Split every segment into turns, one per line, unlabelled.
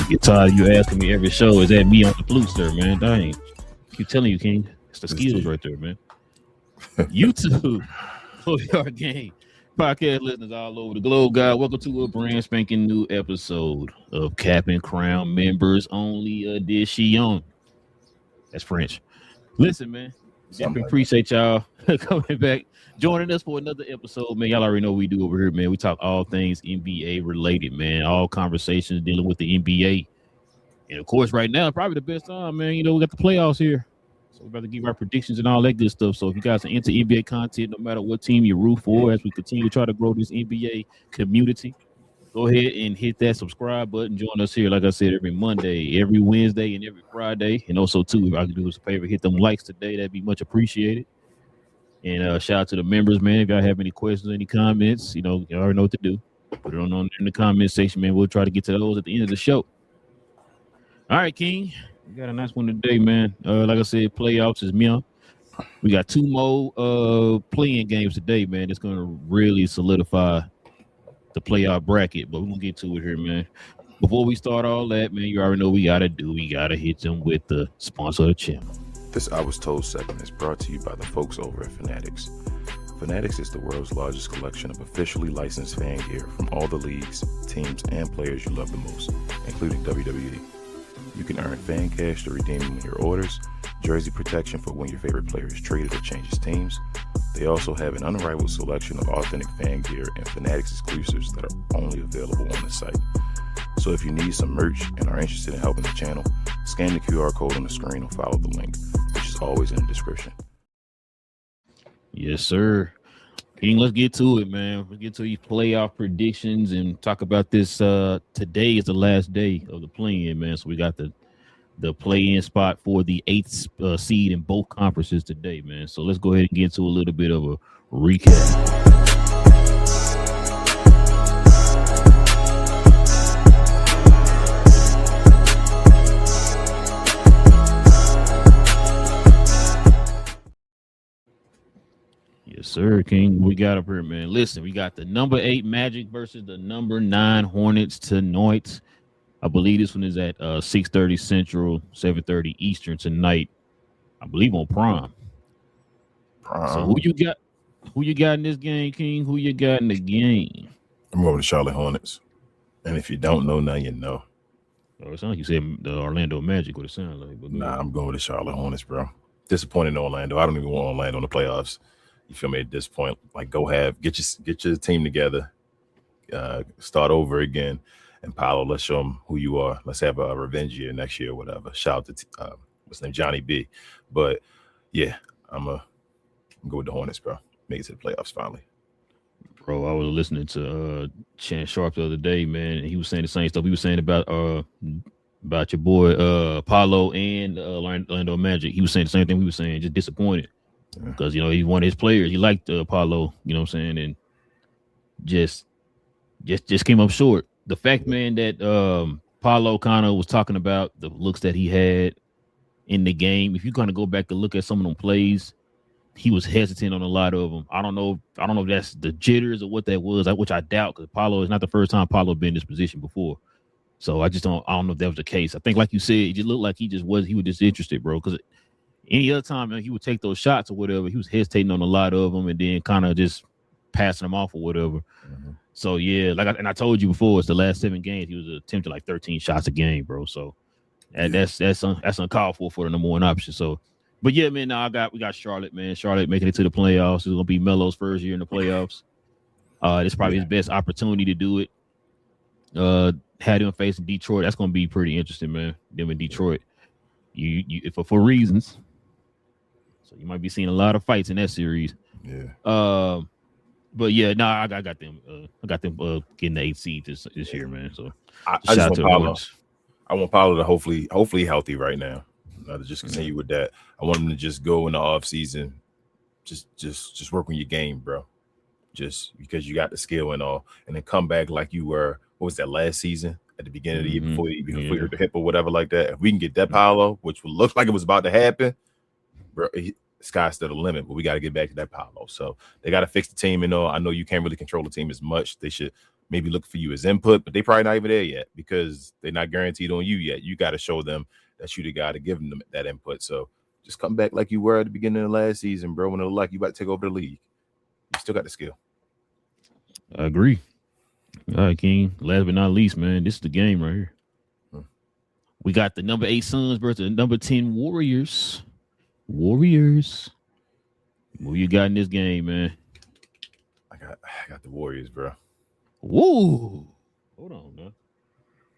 I get tired of you asking me every show, is that me on the flute, sir, man? Dang. Keep telling you, King. It's the skills right there, man. YouTube, GloYard Gang, podcast listeners all over the globe, guys. Welcome to a brand spanking new episode of Cap and Crown Members Only Edition. That's French. Listen, man. Definitely appreciate y'all coming back, joining us for another episode, man. Y'all already know what we do over here, man. We talk all things NBA related, man. All conversations dealing with the NBA. And of course, right now, probably the best time, man. You know, we got the playoffs here. So we're about to give our predictions and all that good stuff. So if you guys are into NBA content, no matter what team you root for, as we continue to try to grow this NBA community, go ahead and hit that subscribe button. Join us here, like I said, every Monday, every Wednesday, and every Friday. And also, too, if I could do us a favor, hit them likes today. That'd be much appreciated. And shout out to the members, man. If y'all have any questions, any comments, you already know what to do. Put it on in the comment section, man. We'll try to get to those at the end of the show. All right, King. We got a nice one today, man. Like I said, playoffs is me. We got two more playing games today, man. It's going to really solidify the playoff bracket, but we're gonna get to it here, man. Before we start all that, man, you already know what we gotta do. We gotta hit them with the sponsor of the channel.
This I Was Told segment is brought to you by the folks over at Fanatics. Fanatics is the world's largest collection of officially licensed fan gear from all the leagues, teams, and players you love the most, including WWE. You can earn fan cash to redeem in your orders, jersey protection for when your favorite player is traded or changes teams. They also have an unrivaled selection of authentic fan gear and Fanatics exclusives that are only available on the site. So if you need some merch and are interested in helping the channel, scan the QR code on the screen or follow the link, which is always in the description.
Yes, sir. King, let's get to it, man. Let's get to these playoff predictions and talk about this. Today is the last day of the play-in, man. So we got the play-in spot for the 8th seed in both conferences today, man. So let's go ahead and get into a little bit of a recap. Yes, sir, King. We got up here, man. Listen, we got the number 8 Magic versus the number 9 Hornets tonight. I believe this one is at 6:30 Central, 7:30 Eastern tonight. I believe on Prime. So who you got? Who you got in this game, King? Who you got in the game?
I'm going to Charlotte Hornets. And if you don't know, now you know.
Oh, it sounds like you said the Orlando Magic, what it sounds like. But
nah, I'm going with the Charlotte Hornets, bro. Disappointed in Orlando. I don't even want Orlando in the playoffs. You feel me? At this point, like, get your team together, start over again. And Paolo, let's show them who you are. Let's have a revenge year next year or whatever. Shout out to what's his name, Johnny B. But yeah, I'm gonna go with the Hornets, bro. Make it to the playoffs finally.
Bro, I was listening to Chan Sharp the other day, man, and he was saying the same stuff he was saying about your boy Paolo and Orlando Magic. He was saying the same thing we were saying, just disappointed because he's one of his players. He liked Paolo, you know what I'm saying, and just came up short. The fact, man, that Paolo kind of was talking about the looks that he had in the game. If you kind of go back and look at some of them plays, he was hesitant on a lot of them. I don't know if that's the jitters or what that was, which I doubt, because Paolo is not the first time Paolo been in this position before. So I don't know if that was the case. I think, like you said, it just looked like he was just interested, bro. Because any other time, man, he would take those shots or whatever. He was hesitating on a lot of them and then kind of just passing them off or whatever. Mm-hmm. So yeah, I told you before, it's the last 7 games he was attempting like 13 shots a game, bro. So that's uncalled for the number 1 option. So, but yeah, man, we got Charlotte, man. Charlotte making it to the playoffs. It's gonna be Melo's first year in the playoffs. It's probably his best opportunity to do it. Had him facing Detroit. That's gonna be pretty interesting, man. Them in Detroit, you for reasons. So you might be seeing a lot of fights in that series.
Yeah.
But yeah, no, I got them. I got them getting the 8th seed this year, man. So
I just want Paolo. I want Paolo to hopefully healthy right now. To just continue with that. I want him to just go in the off season, just work on your game, bro. Just because you got the skill and all, and then come back like you were. What was that last season at the beginning of the year before you hurt the hip or whatever like that? If we can get that Paolo, which would look like it was about to happen, bro. Sky's still the limit, but we got to get back to that Paolo. So they got to fix the team and all. I know you can't really control the team as much. They should maybe look for you as input, but they probably not even there yet because they're not guaranteed on you yet. You got to show them that you the guy to give them that input. So just come back like you were at the beginning of the last season, bro. When it looked like you about to take over the league, you still got the skill.
I agree. All right, King. Last but not least, man, this is the game right here. We got the number 8 Suns versus the number 10 Warriors. Warriors. What you got in this game, man?
I got the Warriors, bro.
Whoa. Hold on, man.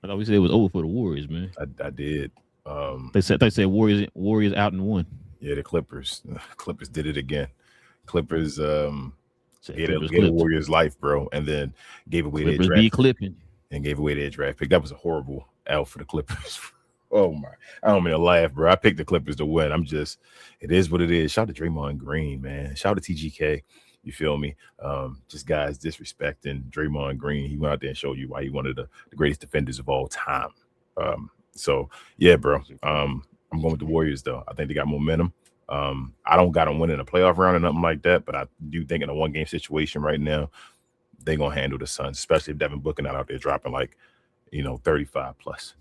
I thought we said it was over for the Warriors, man.
I did.
They said Warriors out in one.
Yeah, the Clippers. Clippers did it again. Clippers gave
Clippers
the Warriors life, bro, and then gave away their draft
clipping.
And gave away their draft pick. That was a horrible L for the Clippers. Oh my! I don't mean to laugh, bro. I picked the Clippers to win. It is what it is. Shout out to Draymond Green, man. Shout out to TGK. You feel me? Just guys disrespecting Draymond Green. He went out there and showed you why he one of the greatest defenders of all time. So yeah, bro. I'm going with the Warriors though. I think they got momentum. I don't got them winning a playoff round or nothing like that, but I do think in a 1-game situation right now, they're gonna handle the Suns, especially if Devin Booker not out there dropping 35 plus.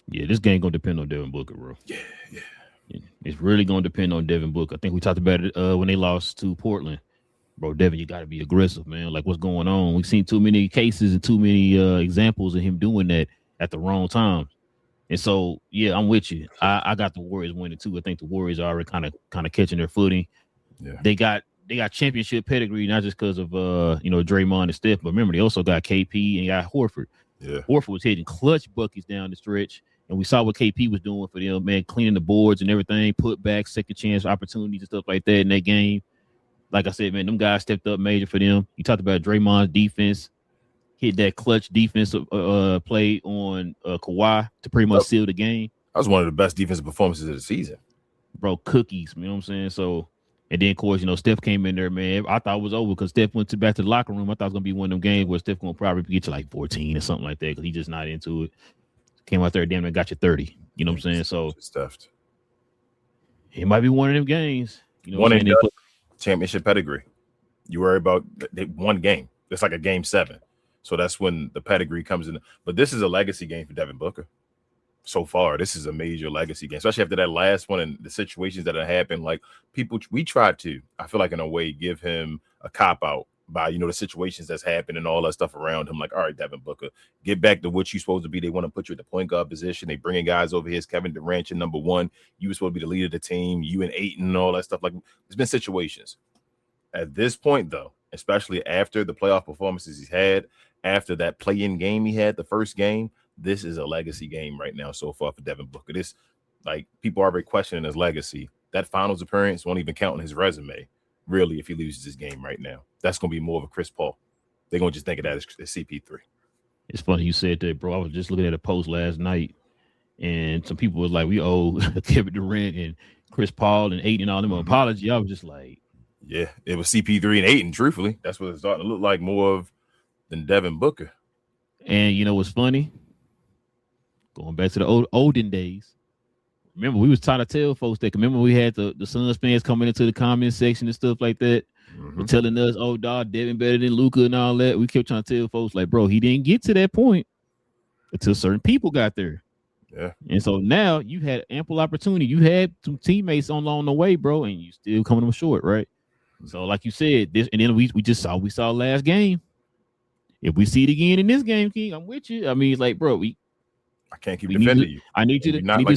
Yeah, this game gonna depend on Devin Booker, bro.
Yeah.
It's really gonna depend on Devin Booker. I think we talked about it when they lost to Portland. Bro, Devin, you gotta be aggressive, man. Like, what's going on? We've seen too many cases and too many examples of him doing that at the wrong time. And so, yeah, I'm with you. I got the Warriors winning too. I think the Warriors are already kind of catching their footing.
Yeah.
They got championship pedigree, not just because of Draymond and Steph, but remember they also got KP and got Horford.
Yeah.
Horford was hitting clutch buckets down the stretch. And we saw what KP was doing for them, man, cleaning the boards and everything, put back, second chance opportunities and stuff like that in that game. Like I said, man, them guys stepped up major for them. You talked about Draymond's defense, hit that clutch defensive play on Kawhi to pretty much seal the game.
That was one of the best defensive performances of the season.
Bro, cookies, you know what I'm saying? So, and then, of course, Steph came in there, man. I thought it was over because Steph went back to the locker room. I thought it was going to be one of them games where Steph going to probably get you 14 or something like that because he's just not into it. Came out there, damn, and got you 30. You know what I'm saying? So
stuffed.
It might be one of them games.
One and championship pedigree. You worry about they one game. It's like a game 7. So that's when the pedigree comes in. But this is a legacy game for Devin Booker. So far, this is a major legacy game, especially after that last one and the situations that have happened. Like we tried to, I feel like in a way, give him a cop out by, the situations that's happened and all that stuff around him. Like, all right, Devin Booker, get back to what you're supposed to be. They want to put you at the point guard position. They bringing guys over here. It's Kevin Durant, number 1. You were supposed to be the leader of the team. You and Ayton and all that stuff. Like, there's been situations. At this point, though, especially after the playoff performances he's had, after that play-in game he had, the first game, this is a legacy game right now so far for Devin Booker. This, people are already questioning his legacy. That finals appearance won't even count on his resume, really, if he loses this game right now. That's going to be more of a Chris Paul. They're going to just think of that as CP3.
It's funny you said that, bro. I was just looking at a post last night, and some people was like, we owe Kevin Durant and Chris Paul and Ayton and all them an apology. I was just like,
yeah, it was CP3 and Ayton, truthfully. That's what it's starting to look like more of than Devin Booker.
And you know what's funny? Going back to the olden days. Remember, we was trying to tell folks that. Remember, we had the Suns fans coming into the comment section and stuff like that, and telling us, "Oh, dog, Devin better than Luka and all that." We kept trying to tell folks, like, bro, he didn't get to that point until certain people got there.
Yeah.
And so now you had ample opportunity. You had some teammates along the way, bro, and you still coming up short, right? So, like you said, this, and then we saw last game. If we see it again in this game, King, I'm with you. I mean, it's like, bro, I
can't keep defending you.
I need you to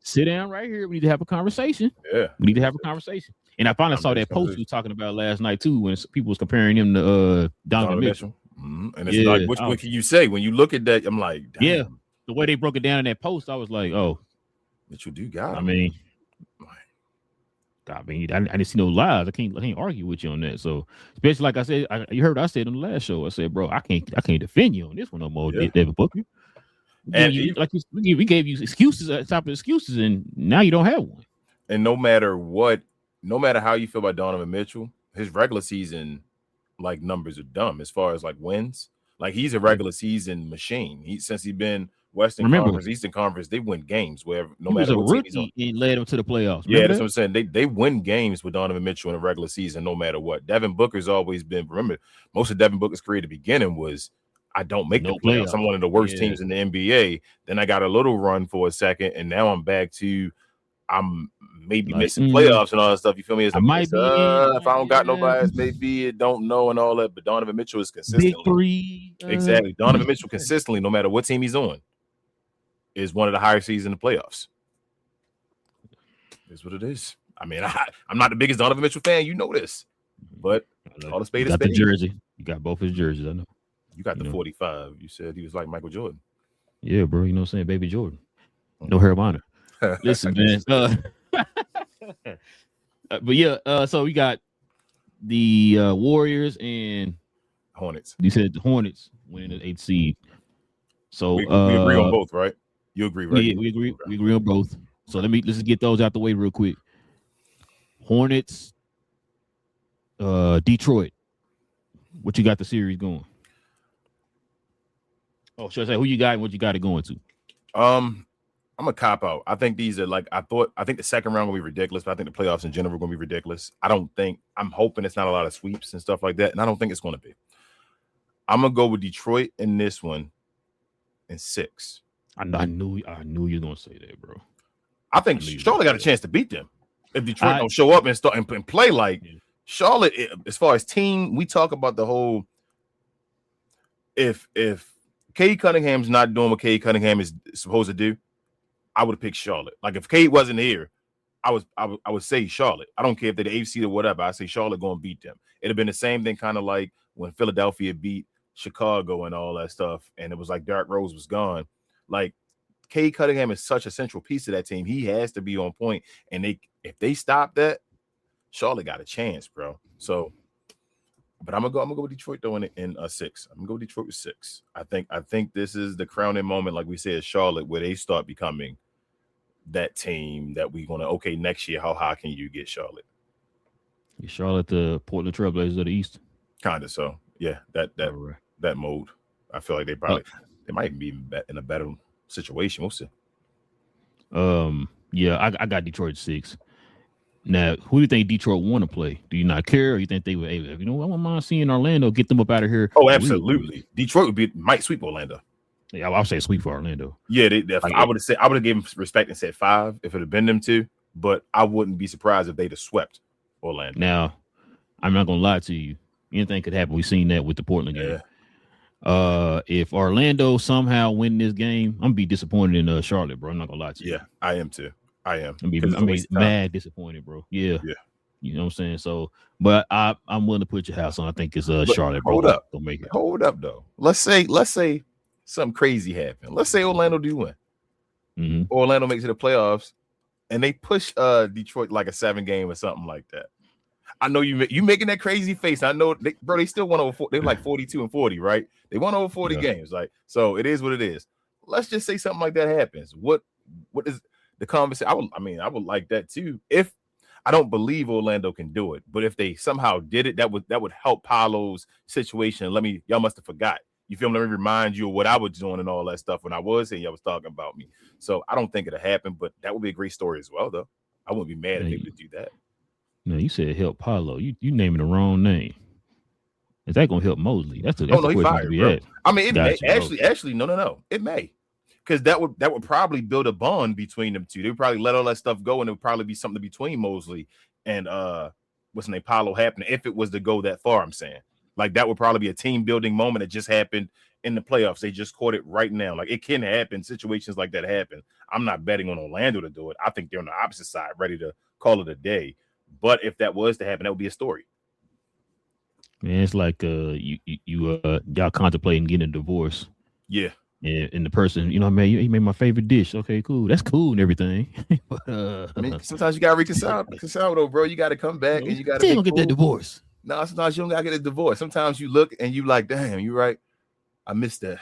sit down right here. We need to have a conversation.
Yeah.
We need to have a conversation. And I finally saw that post we was talking about last night too, when people was comparing him to Donovan Mitchell.
And it's like, what can you say? When you look at that, I'm like, damn.
Yeah. The way they broke it down in that post, I was like, oh.
Mitchell do got it.
I mean, I didn't see no lies. I can't argue with you on that. So, especially like I said, you heard what I said on the last show. I said, bro, I can't defend you on this one no more, Devin Booker. We gave you excuses at top of excuses, and now you don't have one.
And no matter how you feel about Donovan Mitchell, his regular season numbers are dumb as far as wins. Like, he's a regular season machine. Since he's been Western Conference, Eastern Conference, they win games where no matter what team he's on.
He led them to the playoffs.
Yeah, that's what I'm saying. They win games with Donovan Mitchell in the regular season, no matter what. Devin Booker's always been. Remember, most of Devin Booker's career at the beginning was, I don't make the playoffs. I'm one of the worst teams in the NBA. Then I got a little run for a second, and now I'm back to I'm maybe missing playoffs and all that stuff. You feel me? It's
I might be
if I don't got nobody else, maybe it don't know and all that. But Donovan Mitchell is consistently.
Big three.
Exactly. Donovan Mitchell consistently, no matter what team he's on, is one of the higher seeds in the playoffs. Is what it is. I mean, I'm not the biggest Donovan Mitchell fan. You know this. But all the spade is spade.
You got the jersey. You got both his jerseys, I know.
You got the 45. You said he was like Michael Jordan.
Yeah, bro. You know what I'm saying? Baby Jordan. No hair of honor. Listen, man. But yeah, so we got the Warriors and
Hornets.
You said the Hornets winning the 8th seed. So
we agree on both, right? You agree, right?
Yeah, we agree. We agree on both. So let's just get those out the way real quick. Hornets, Detroit. What you got the series going? Oh, should I say who you got and what you got it going to?
I'm a cop out. I think these are I think the second round will be ridiculous, but I think the playoffs in general are going to be ridiculous. I'm hoping it's not a lot of sweeps and stuff like that, and I don't think it's going to be. I'm going to go with Detroit in this one in 6.
I knew you were going to say that, bro.
I think Charlotte got a chance to beat them if Detroit don't show up and start and play like Charlotte. As far as team, we talk about the whole. If Cade Cunningham's not doing what Cade Cunningham is supposed to do, I would have picked Charlotte. Like if Cade wasn't here, I would say Charlotte. I don't care if they're the 8th seed or whatever. I say Charlotte going to beat them. It'd have been the same thing, kind of like when Philadelphia beat Chicago and all that stuff, and it was like Derrick Rose was gone. Like Cade Cunningham is such a central piece of that team. He has to be on point, and if they stop that, Charlotte got a chance, bro. So, but I'm gonna go with Detroit though in 6. I'm gonna go Detroit with 6. I think this is the crowning moment, like we said, Charlotte, where they start becoming that team that we're gonna next year. How high can you get Charlotte?
Charlotte, the Portland Trailblazers of the East.
Kind of so, yeah. That mode. I feel like they might be in a better situation. We'll see.
Yeah, I got Detroit 6. Now, who do you think Detroit want to play? Do you not care, or you think they would? I wouldn't mind seeing Orlando get them up out of here.
Oh, absolutely. Detroit might sweep Orlando.
Yeah, I'll say sweep for Orlando.
Yeah, I would have given them respect and said 5 if it had been them 2, but I wouldn't be surprised if they'd have swept Orlando.
Now, I'm not gonna lie to you. Anything could happen. We've seen that with the Portland game. If Orlando somehow win this game, I'm gonna be disappointed in Charlotte, bro. I'm not gonna lie to you.
Yeah, I am too. I am.
I'm mad disappointed, bro. Yeah. You know what I'm saying? So, but I'm willing to put your house on. I think it's Charlotte, bro.
Hold up.
Don't make it.
Hold up, though. Let's say something crazy happened. Let's say Orlando do win.
Mm-hmm.
Orlando makes it to the playoffs, and they push Detroit like a 7-game or something like that. I know you making that crazy face. I know, they still won over 4. They're like 42-40, right? They won over 40 games, like so. It is what it is. Let's just say something like that happens. What is the conversation? I would like that too. If I don't believe Orlando can do it, but if they somehow did it, that would help Paolo's situation. Y'all must have forgot. You feel me? Let me remind you of what I was doing and all that stuff when I was here. Y'all was talking about me. So I don't think it'll happen, but that would be a great story as well, though. I wouldn't be mad if they would do that.
No, you said help Paolo. You naming the wrong name. Is that gonna help Mosley? That's the
he fired, bro. I mean, it may actually no. It may. Because that would probably build a bond between them two. They would probably let all that stuff go, and it would probably be something between Mosley and what's his name, Paolo happening. If it was to go that far, I'm saying, like, that would probably be a team building moment that just happened in the playoffs. They just caught it right now. Like, it can happen. Situations like that happen. I'm not betting on Orlando to do it. I think they're on the opposite side, ready to call it a day. But if that was to happen, that would be a story.
Man, it's like y'all contemplating getting a divorce.
Yeah.
And the person, man, he made my favorite dish. Okay, cool. That's cool and everything. But
I mean, sometimes you gotta reconcile though, bro. You gotta come back and you gotta
get that divorce.
No, sometimes you don't gotta get a divorce. Sometimes you look and you like, damn, you're right. I missed that.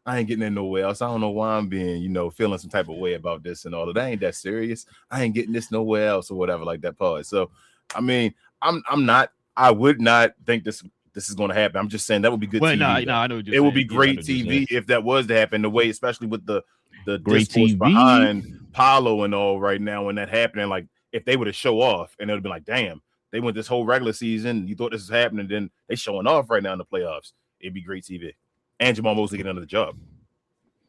I ain't getting in nowhere else. I don't know why I'm being, feeling some type of way about this and all of that. Ain't that serious. I ain't getting this nowhere else or whatever like that part. So, I mean, I would not think this this is going to happen. I'm just saying that would be good TV.
No, I know what you're
it
saying.
would be great TV if that was to happen. The way, especially with the
great
discourse
TV
behind Paulo and all right now, when that happening, like if they were to show off, and it would be like, damn, they went this whole regular season. You thought this was happening, then they showing off right now in the playoffs. It'd be great TV. And Jamal Mosley get another job.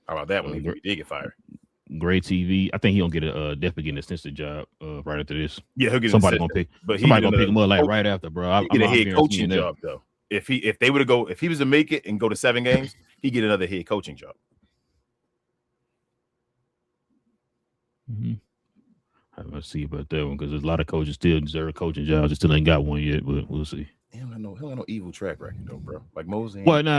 How about that when he did get fired?
Great TV. I think he gonna get definitely get an assistant job right after this.
Yeah, he'll get
somebody gonna pick. But somebody gonna pick him up like right after, bro.
He get a head coaching job though. If he was to make it and go to 7 games, he get another head coaching job.
Mm-hmm. I'm gonna see about that one because there's a lot of coaches still deserve coaching jobs. Just still ain't got one yet, but we'll see.
He don't have no evil track record though, bro. Like Mosley.
Well, no.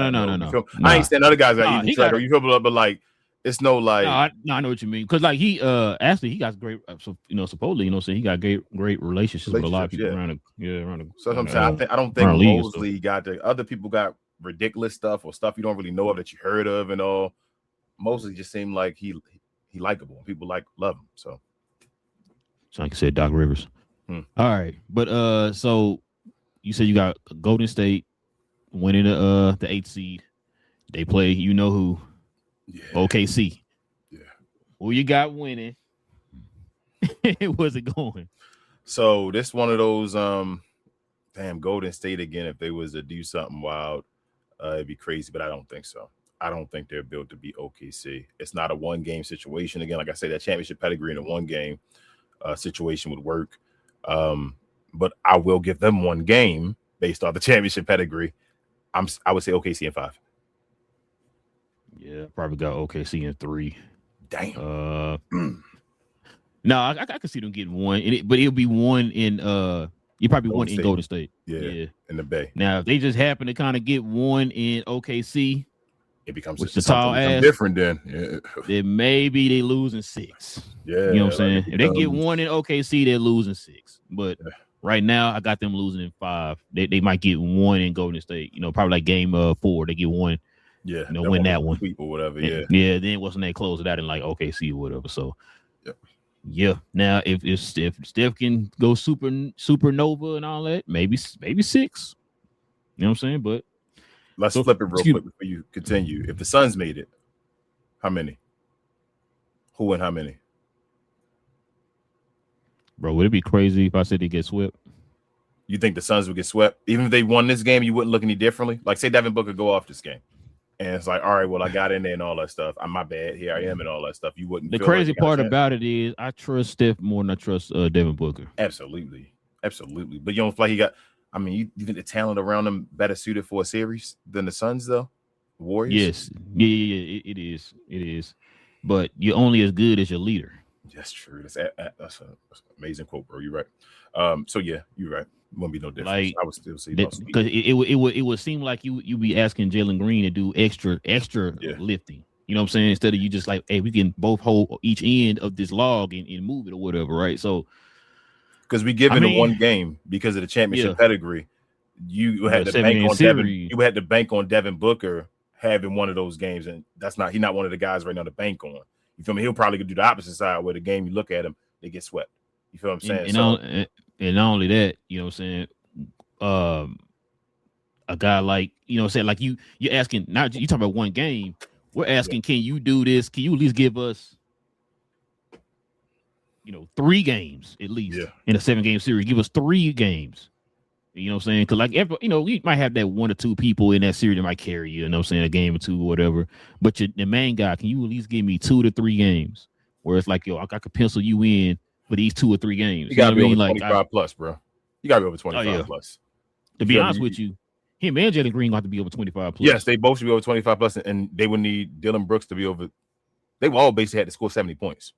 I ain't saying other guys got evil track record. You feel, but like it's no like.
I know what you mean because like he actually he got great. So supposedly saying he got great relationships with a lot of people around the.
So sometimes I don't think Mosley got the other people got ridiculous stuff or stuff you don't really know of that you heard of and all. Mosley just seemed like he likable. People love him. So
like I said, Doc Rivers. All right, but so. You said you got Golden State winning the 8th seed. They play, you know who?
Yeah.
OKC.
Yeah.
Who you got winning? Where's it going?
So this one of those Golden State again. If they was to do something wild, it'd be crazy. But I don't think so. I don't think they're built to be OKC. It's not a 1-game situation. Again, like I said, that championship pedigree in a 1-game situation would work. But I will give them 1 game based on the championship pedigree. I would say OKC in 5.
Yeah, probably got OKC in 3.
Damn.
No, I could see them getting 1, but it'll be 1 in you probably
Golden
1
State.
in Golden State.
Yeah, in the Bay.
Now, if they just happen to kind of get 1 in OKC,
it becomes
the tall ass
different then.
Then maybe they losing 6.
Yeah,
you know what I'm saying? If they get 1 in OKC, they're losing 6. But right now, I got them losing in 5. They might get 1 in Golden State. Probably like game 4, they get 1.
Yeah,
win that one.
Or whatever. Yeah,
yeah. Then what's they close it out in like OKC or whatever. So, yeah. Now if Steph can go supernova and all that, maybe 6. You know what I'm saying? But
let's flip it real quick before you continue. If the Suns made it, how many? Who and how many?
Bro, would it be crazy if I said they get swept?
You think the Suns would get swept? Even if they won this game, you wouldn't look any differently? Like, say Devin Booker go off this game. And it's like, all right, well, I got in there and all that stuff. I'm my bad. Here I am and all that stuff. You wouldn't.
The crazy part about it is I trust Steph more than I trust Devin Booker.
Absolutely. But you don't feel like he got, you think the talent around him better suited for a series than the Suns, though? The Warriors?
Yes. Yeah, it is. But you're only as good as your leader.
That's true. That's an amazing quote, bro. You're right. So yeah, you're right. Won't be no difference.
Like,
I would still say
because it would seem like you be asking Jalen Green to do extra lifting. You know what I'm saying? Instead of you just like, hey, we can both hold each end of this log and move it or whatever, right? So
because we give it a 1 game because of the championship pedigree, you had to bank on Devin. You had to bank on Devin Booker having one of those games, and he's not one of the guys right now to bank on. You feel me? He'll probably do the opposite side where the game you look at him, they get swept. You feel what I'm saying?
And not only that, you know what I'm saying? A guy like, you know what I'm saying? Like you're asking, not you talking about 1 game. We're asking, can you do this? Can you at least give us, 3 games at least in a 7-game series? Give us 3 games. You know what I'm saying? Because, like, you might have that 1 or 2 people in that series that might carry you, know what I'm saying, a game or 2 or whatever. But the main guy, can you at least give me 2 to 3 games where it's like, I could pencil you in for these 2 or 3 games?
You got to be over 25 plus, bro. You got to be over 25 plus.
To be honest with you, him and Jalen Green got to be over 25 plus.
Yes, they both should be over 25 plus, and they would need Dylan Brooks to be over. They all basically had to score 70 points.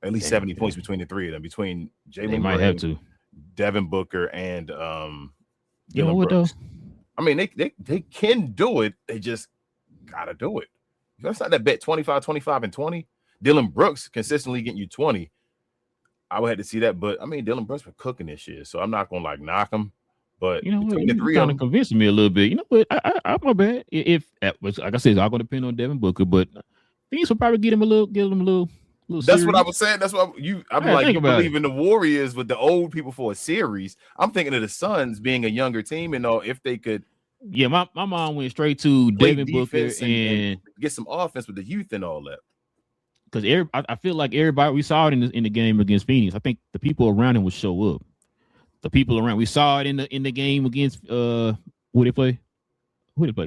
At least 70 points between the 3 of them, between Jalen
might
Green,
have to.
Devin Booker, and
you know what
Brooks.
Though?
They can do it. They just gotta do it. That's not that bet 25, 25, and 20. Dylan Brooks consistently getting you 20. I would have to see that, but Dylan Brooks been cooking this year, so I'm not gonna knock him. But between the 3 of them,
convincing me a little bit. You know what? I'm my bad. If like I said, it's all gonna depend on Devin Booker, but things will probably get him a little
That's what I was saying. That's what I'm like. You believe in the Warriors with the old people for a series. I'm thinking of the Suns being a younger team, and if they could.
Yeah, my mom went straight to Devin Booker and
get some offense with the youth and all that.
Because I feel like everybody, we saw it in the game against Phoenix. I think the people around him would show up. The people around, we saw it in the game against who they play?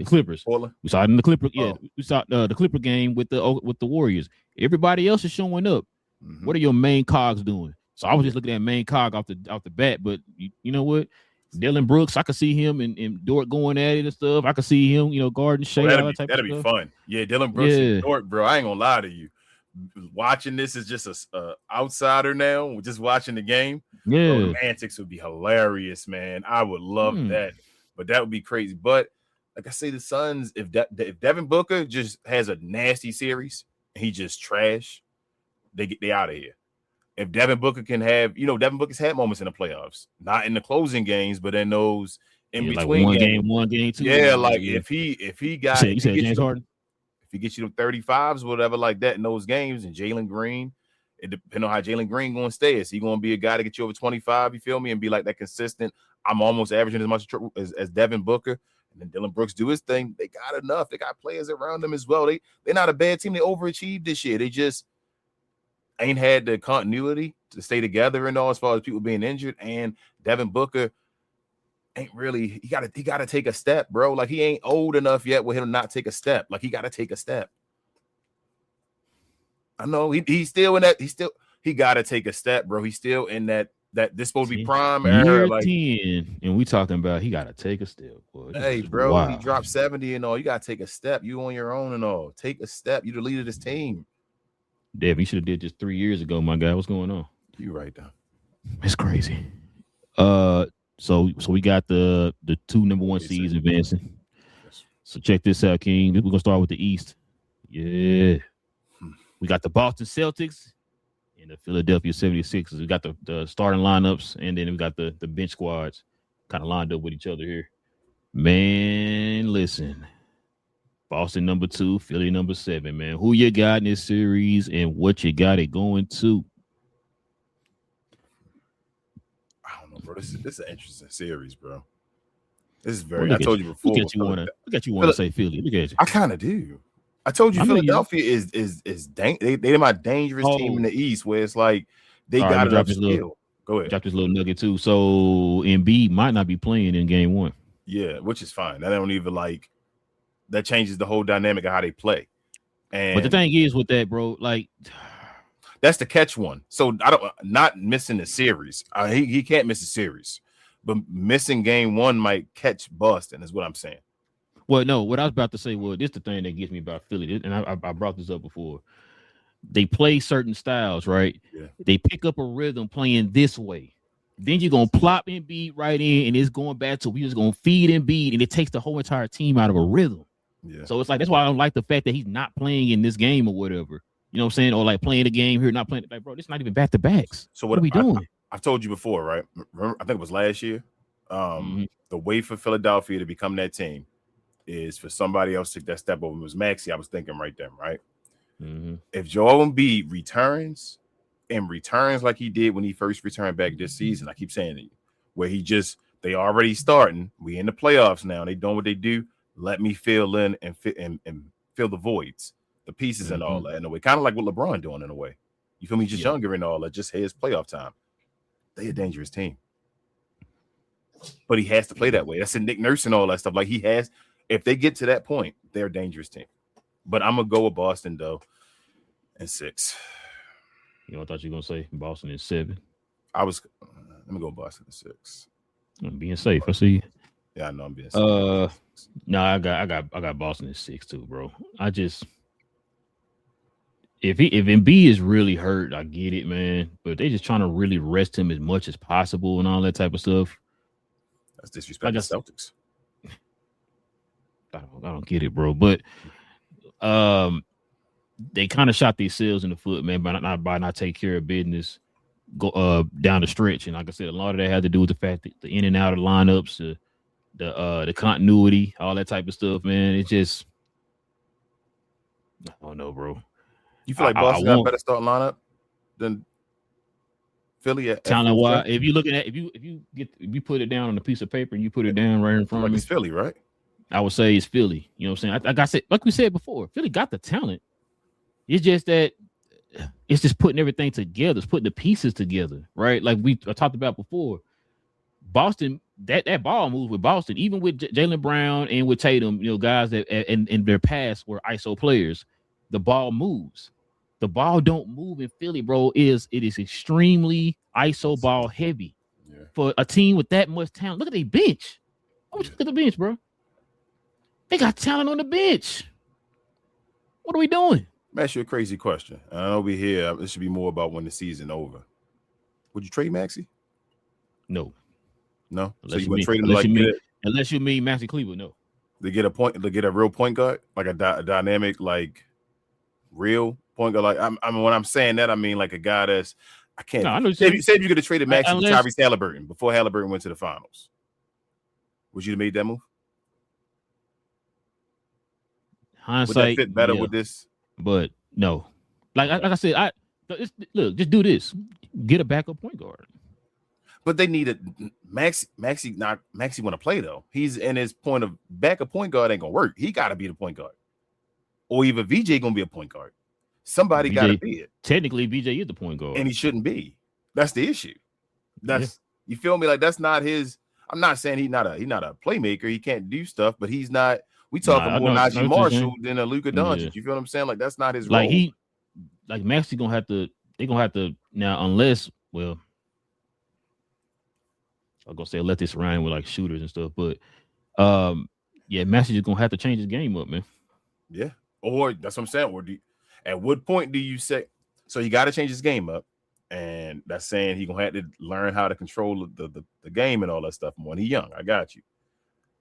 Clippers.
Portland.
We saw it in the Clipper. Yeah, we saw the Clipper game with the Warriors. Everybody else is showing up. Mm-hmm. What are your main cogs doing? So I was just looking at main cog off the bat. But you know what? Dylan Brooks, I could see him and Dort going at it and stuff. I could see him, guarding Shea.
That'd be fun. Yeah, Dylan Brooks and Dort, bro. I ain't gonna lie to you. Watching this is just a outsider now. Just watching the game.
Yeah,
bro, the antics would be hilarious, man. I would love that, but that would be crazy. But like I say, the Suns, if Devin Booker just has a nasty series and he just trash, they out of here. If Devin Booker can have, Devin Booker's had moments in the playoffs, not in the closing games, but in those in between
like one game, two.
Yeah, like if he got,
you said James Harden.
If he gets you them 35s, whatever like that in those games, and Jalen Green, it depends on how Jalen Green going to stay. Is he going to be a guy to get you over 25? You feel me? And be like that consistent. I'm almost averaging as much as Devin Booker. And then Dylan Brooks do his thing. They got enough. They got players around them as well. They're not a bad team. They overachieved this year. They just ain't had the continuity to stay together and all as far as people being injured. And Devin Booker ain't really, he gotta take a step, bro. Like he ain't old enough yet with him to not take a step. Like he gotta take a step. I know he's still in that, he gotta take a step, bro. He's still in that this supposed to be prime era. Like
10, and we talking about he gotta take a step. Boy,
hey, bro, he dropped 70 and all. You gotta take a step. You on your own and all. Take a step. You the leader of this team.
Dev, you should have did just 3 years ago, my guy. What's going on?
You right now.
It's crazy. So we got the 2 number 1 seeds advancing. Yes. So check this out, King. We're gonna start with the East. Yeah. We got the Boston Celtics and the Philadelphia 76ers. We got the starting lineups, and then we got the bench squads kind of lined up with each other here. Man, listen. Boston number 2, Philly number 7, man. Who you got in this series and what you got it going to?
I don't know, bro. This is an interesting series, bro. This is very. I told you before.
Look at you want to say Philly. Look at you.
I kind of do. I told you Philadelphia is they're my dangerous team in the East, where it's like they got enough skill. Go ahead.
Drop this little nugget too. So Embiid might not be playing in game 1.
Yeah, which is fine. That don't even that changes the whole dynamic of how they play.
But the thing is with that, bro, like
that's the catch one. So not missing the series. He can't miss a series, but missing game 1 might catch Boston is what I'm saying.
Well, no, what I was about to say was this the thing that gets me about Philly, and I brought this up before. They play certain styles, right?
Yeah.
They pick up a rhythm playing this way. Then you're going to plop Embiid right in, and it's going back to we just going to feed Embiid, and it takes the whole entire team out of a rhythm.
Yeah.
So it's like that's why I don't like the fact that he's not playing in this game or whatever. You know what I'm saying? Or like playing the game here, not playing. Like, bro, this is not even back to backs.
So
what are we doing?
I've told you before, right? Remember, I think it was last year. The way for Philadelphia to become that team is for somebody else to take that step over. It was Maxey. I was thinking right then, right?
Mm-hmm.
If Joel Embiid returns like he did when he first returned back this season, I keep saying to you, where they already starting. We in the playoffs now. They doing what they do. Let me fill in and fill the voids, the pieces and all that in a way. Kind of like what LeBron doing in a way. You feel me? Just younger and all that. Just his playoff time. They a dangerous team. But he has to play that way. That's a Nick Nurse and all that stuff. Like he has, if they get to that point, they're a dangerous team. But I'm gonna go with Boston though, and 6.
You know, I thought you were gonna say Boston in 7.
Let me go Boston in 6.
I'm being safe. I see.
Yeah, I know I'm being safe.
No, I got Boston in 6 too, bro. I just if Embiid is really hurt, I get it, man. But they just trying to really rest him as much as possible and all that type of stuff.
That's disrespect to Celtics.
I don't get it, bro. But they kind of shot themselves in the foot, man, by not take care of business go down the stretch. And like I said, a lot of that had to do with the fact that the in and out of lineups, the continuity, all that type of stuff, man. It just I don't know, bro.
You feel like Boston got a better starting lineup than Philly at
talent wise? If you looking at if you put it down on a piece of paper and you put it down right in front of me,
it's Philly, right?
I would say it's Philly. You know what I'm saying? Like I said, like we said before, Philly got the talent. It's just that it's just putting everything together. It's putting the pieces together, right? Like we talked about before. Boston, that ball moves with Boston, even with Jaylen Brown and with Tatum, you know, guys that in their past were ISO players. The ball moves. The ball don't move in Philly, bro. It is extremely ISO ball heavy for a team with that much talent. Look at their bench. Look at the bench, bro. They got talent on the bench. What are we doing?
Let me ask you a crazy question. I know we here. This should be more about when the season over. Would you trade Maxey?
No.
So you would trade him
unless you mean Maxey Cleveland, no.
To get a real point guard, like a dynamic, like real point guard. Like I mean, when I'm saying that, I mean like a guy that's I can't. No, I know say if you could have traded Maxey with Tyrese Halliburton before Halliburton went to the finals, would you have made that move?
Hindsight
would that fit better with this?
But no, like I said, look, just do this. Get a backup point guard.
But they need Maxey want to play though. He's in his point of backup point guard ain't gonna work. He got to be the point guard, or even VJ gonna be a point guard. Somebody got to be it.
Technically, VJ is the point guard,
and he shouldn't be. That's the issue. You feel me? Like that's not his. I'm not saying he's not a playmaker. He can't do stuff, but he's not. We talking more Najee Marshall than a Luka Doncic. Yeah. You feel what I'm saying? Like that's not his role.
Like Maxey gonna have to. They're gonna have to now, unless I'm gonna say let this surround with like shooters and stuff, but Maxey is gonna have to change his game up, man.
Yeah, or that's what I'm saying. Or at what point do you say so? You got to change his game up, and that's saying he gonna have to learn how to control the game and all that stuff more. And he's young. I got you.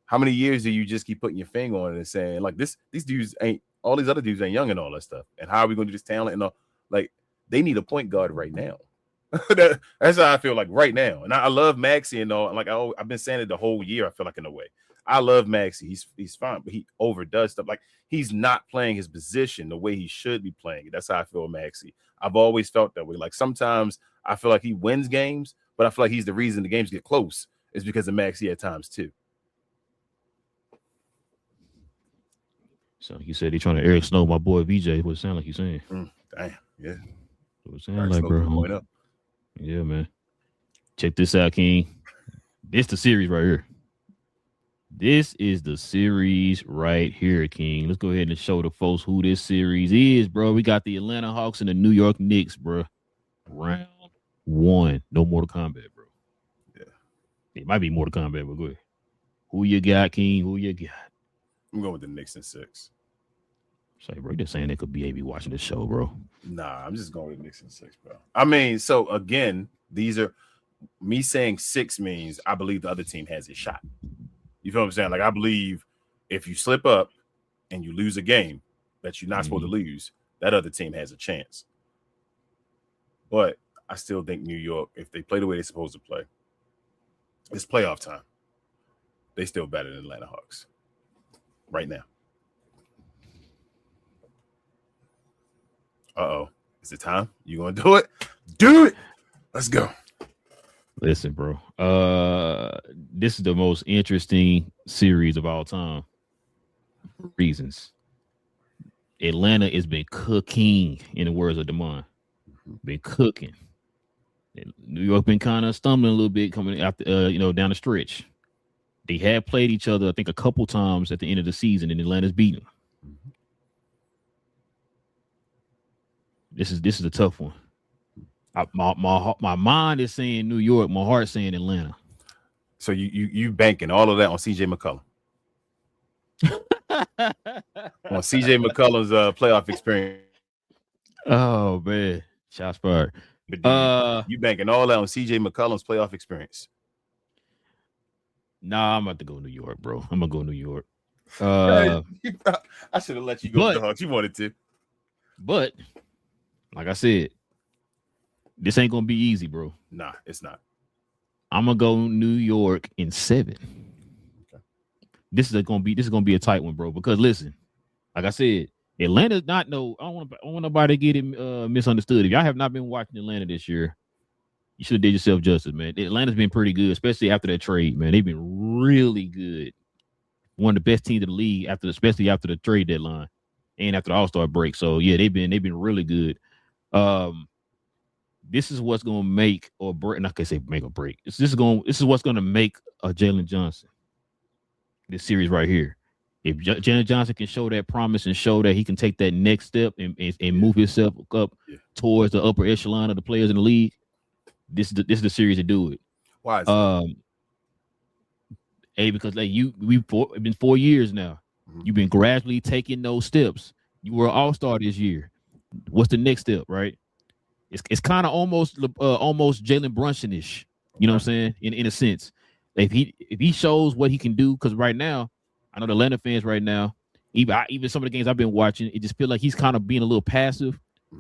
How many years do you just keep putting your finger on it and saying like these dudes ain't all these other dudes ain't young and all that stuff? And how are we gonna do this talent and all? Like they need a point guard right now. That's how I feel like right now. And I love Maxey and all. Like I've been saying it the whole year. I feel like in a way, I love Maxey. He's fine, but he overdoes stuff. Like he's not playing his position the way he should be playing. That's how I feel Maxey. I've always felt that way. Like sometimes I feel like he wins games, but I feel like he's the reason the games get close is because of Maxey at times too.
So you said he's trying to Eric Snow, my boy VJ. What it sound like he's saying?
Damn, yeah.
What it sound like, bro? Yeah, man. Check this out, King. This the series right here. This is the series right here, King. Let's go ahead and show the folks who this series is, bro. We got the Atlanta Hawks and the New York Knicks, bro. Round 1. No Mortal Kombat, bro. Yeah. It might be Mortal Kombat, but go ahead. Who you got, King? Who you got?
I'm going with the Knicks in 6.
Say, bro, you're saying they could be watching this show, bro.
Nah, I'm just going with Knicks in 6, bro. I mean, so again, these are me saying 6 means I believe the other team has a shot. You feel what I'm saying? Like I believe if you slip up and you lose a game that you're not supposed to lose, that other team has a chance. But I still think New York, if they play the way they're supposed to play, it's playoff time. They still better than Atlanta Hawks right now. Is it time? You gonna do it? Do it. Let's go.
Listen, bro. This is the most interesting series of all time. For reasons. Atlanta has been cooking, in the words of Damon. Been cooking. New York been kind of stumbling a little bit coming after down the stretch. They had played each other, I think, a couple times at the end of the season, and Atlanta's beaten. This is a tough one. My mind is saying New York, my heart saying Atlanta.
So you banking all of that on CJ McCollum. On CJ McCollum's playoff experience.
Oh man, shots fired.
You banking all that on CJ McCollum's playoff experience.
Nah, I'm about to go New York, bro. I'm gonna go New York.
I should have let you go with the Hawks. You wanted to.
But like I said, this ain't gonna be easy, bro.
Nah, it's not.
I'm gonna go New York in 7. Okay. This is gonna be a tight one, bro. Because listen, like I said, Atlanta's not no. I don't want nobody to get it misunderstood. If y'all have not been watching Atlanta this year, you should have did yourself justice, man. Atlanta's been pretty good, especially after that trade, man. They've been really good. One of the best teams in the league especially after the trade deadline and after the All-Star break. So yeah, they've been really good. This is what's gonna make or break. Not gonna say make or break. This is what's gonna make a Jalen Johnson. This series right here. If Jalen Johnson can show that promise and show that he can take that next step and move himself up towards the upper echelon of the players in the league, this is the series to do it.
Why is that?
Because it's been 4 years now. Mm-hmm. You've been gradually taking those steps. You were an all-star this year. What's the next step, right? It's kind of almost Jalen Brunson-ish. You know what I'm saying? In a sense, if he shows what he can do, because right now, I know the Atlanta fans right now, even some of the games I've been watching, it just feels like he's kind of being a little passive,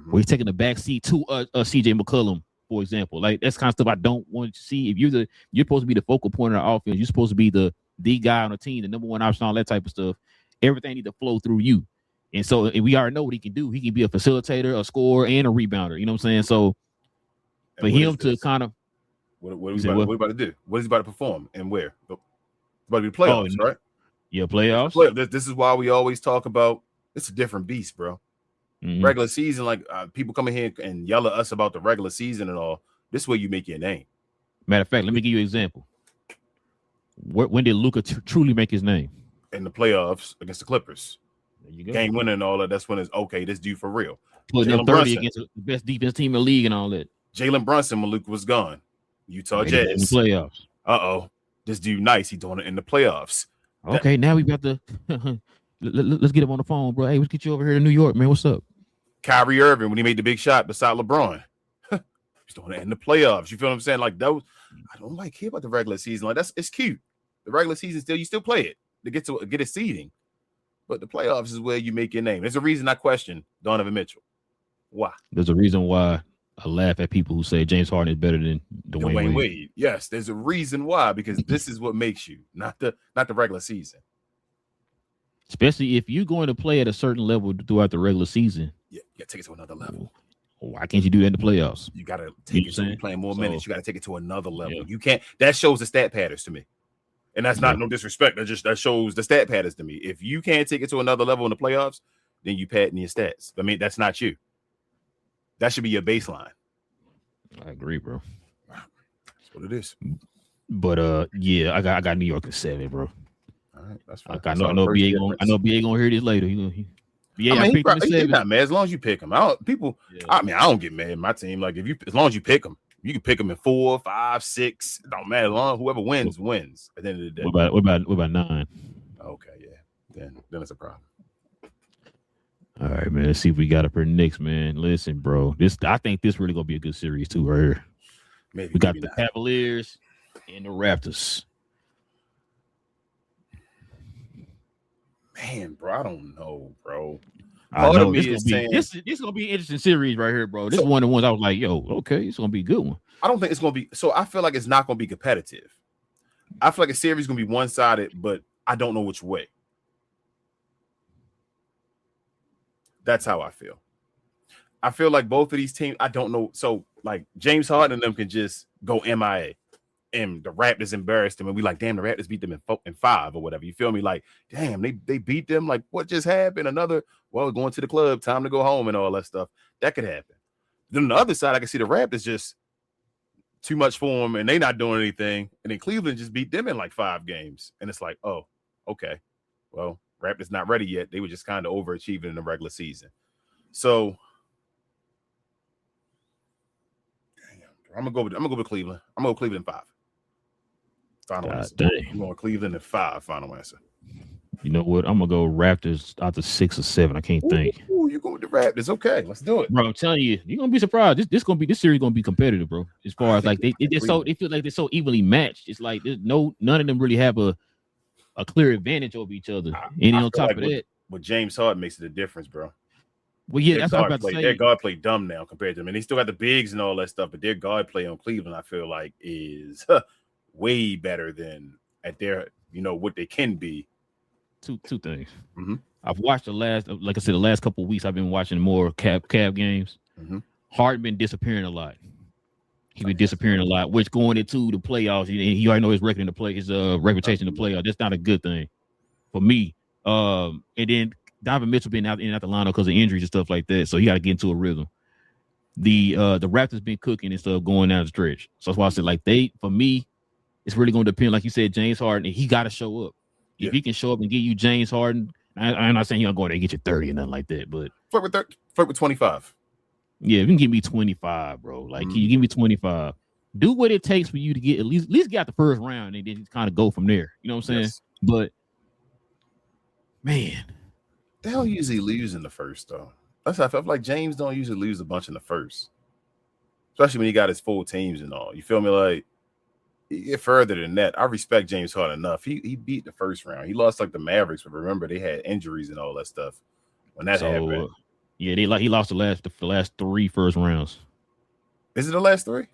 where he's taking the back seat to CJ McCollum, for example. Like that's kind of stuff I don't want to see. If you're supposed to be the focal point of the offense, you're supposed to be the guy on the team, the number one option, all that type of stuff. Everything needs to flow through you. And so we already know what he can do. He can be a facilitator, a scorer, and a rebounder. You know what I'm saying? So for him to kind of
what are we about to do? What is he about to perform and where? It's about to be playoffs, right?
Yeah, playoffs.
This is why we always talk about it's a different beast, bro. Mm-hmm. Regular season, like people come in here and yell at us about the regular season and all. This is where you make your name.
Matter of fact, let me give you an example. When did Luka truly make his name?
In the playoffs against the Clippers.
There you go.
Game winning and all that. That's when it's okay. This dude for real.
Putting up 30 against the best defense team in the league and all that.
Jalen Brunson when Luka was gone. Utah Jazz.
In the playoffs.
This dude nice. He doing it in the playoffs.
Okay, now we got to let's get him on the phone, bro. Hey, let's get you over here to New York, man. What's up?
Kyrie Irving when he made the big shot beside LeBron. He's doing it in the playoffs. You feel what I'm saying? Like those, I don't care about the regular season. Like it's cute. The regular season you still play it to get a seeding, but the playoffs is where you make your name. There's a reason I question Donovan Mitchell. Why? There's
a reason why I laugh at people who say James Harden is better than Dwayne Wade.
Yes, there's a reason why, because this is what makes you, not the regular season.
Especially if you're going to play at a certain level throughout the regular season.
Yeah, you got to take it to another level.
Why can't you do that in the playoffs?
You got to take it to playing more minutes. You got to take it to another level. Yeah. You can't. That shows the stat patterns to me. And that's not no disrespect. That shows the stat patterns to me. If you can't take it to another level in the playoffs, then you padding your stats. I mean, that's not you. That should be your baseline.
I agree, bro.
That's what it is.
But I got New York at 7, bro.
All right, that's fine.
I know BA gonna hear this later.
He's not mad as long as you pick him. I don't get mad at my team. Like as long as you pick him. You can pick them in 4, 5, 6. It don't matter. Long whoever wins at the end of the day.
What about 9?
Okay, yeah. Then it's a problem.
All right, man. Let's see if we got it for Knicks, man. Listen, bro. I think this really gonna be a good series too, right here. We got the Cavaliers and the Raptors.
Man, bro, I don't know, bro.
I know this is gonna be an interesting series right here, bro. This is one of the ones I was like, yo, okay, it's gonna be a good one.
I don't think it's gonna be. So I feel like it's not gonna be competitive. I feel like a series is gonna be one-sided, but I don't know which way. That's how I feel. I feel like both of these teams, I don't know. So like James Harden and them can just go MIA. And the Raptors embarrassed them, and we like, damn, the Raptors beat them in 5 or whatever. You feel me? Like, damn, they beat them. Like, what just happened? Going to the club, time to go home, and all that stuff. That could happen. Then on the other side, I can see the Raptors just too much for them, and they not doing anything. And then Cleveland just beat them in like 5 games, and it's like, oh, okay, well, Raptors not ready yet. They were just kind of overachieving in the regular season. So, damn, I'm gonna go with Cleveland. I'm gonna go Cleveland 5. Final answer. I'm going Cleveland at 5. Final answer.
You know what? I'm gonna go Raptors out to 6 or 7. I can't think.
You go with the Raptors? Okay, let's do it,
bro. I'm telling you, you're gonna be surprised. This series gonna be competitive, bro. As far as like they feel like they're so evenly matched. It's like there's none of them really have a clear advantage over each other. And on top of that,
with James Harden makes it a difference, bro.
Well, yeah, that's what I'm about to say.
Their guard play dumb now compared to them, and they still got the bigs and all that stuff. But their guard play on Cleveland, I feel like, is way better than at their, what they can be.
Two things.
Mm-hmm.
I've watched the last, like I said, the last couple of weeks. I've been watching more Cab games.
Mm-hmm.
Harden been disappearing a lot. He been disappearing a lot, which going into the playoffs, he already know his record in the play, his reputation in the playoffs. That's not a good thing for me. And then Donovan Mitchell been out in and out the lineup because of injuries and stuff like that, so he got to get into a rhythm. The Raptors been cooking and stuff going down the stretch, so that's why I said like for me, it's really going to depend, like you said, James Harden. And he got to show up. Yeah. If he can show up and give you James Harden, I'm not saying he'll go there and get you 30 or nothing like that, but
flirt with 25.
Yeah, if you can give me 25, bro. Like, can you give me 25? Do what it takes for you to get at least get the first round and then kind of go from there. You know what I'm saying? Yes. But man,
they'll usually lose in the first though. That's how I feel like James don't usually lose a bunch in the first, especially when he got his full teams and all. You feel me? Like you get further than that. I respect James Harden enough. He beat the first round. He lost like the Mavericks, but remember they had injuries and all that stuff when that happened.
Yeah, he lost the last 3 first rounds.
Is it the last 3?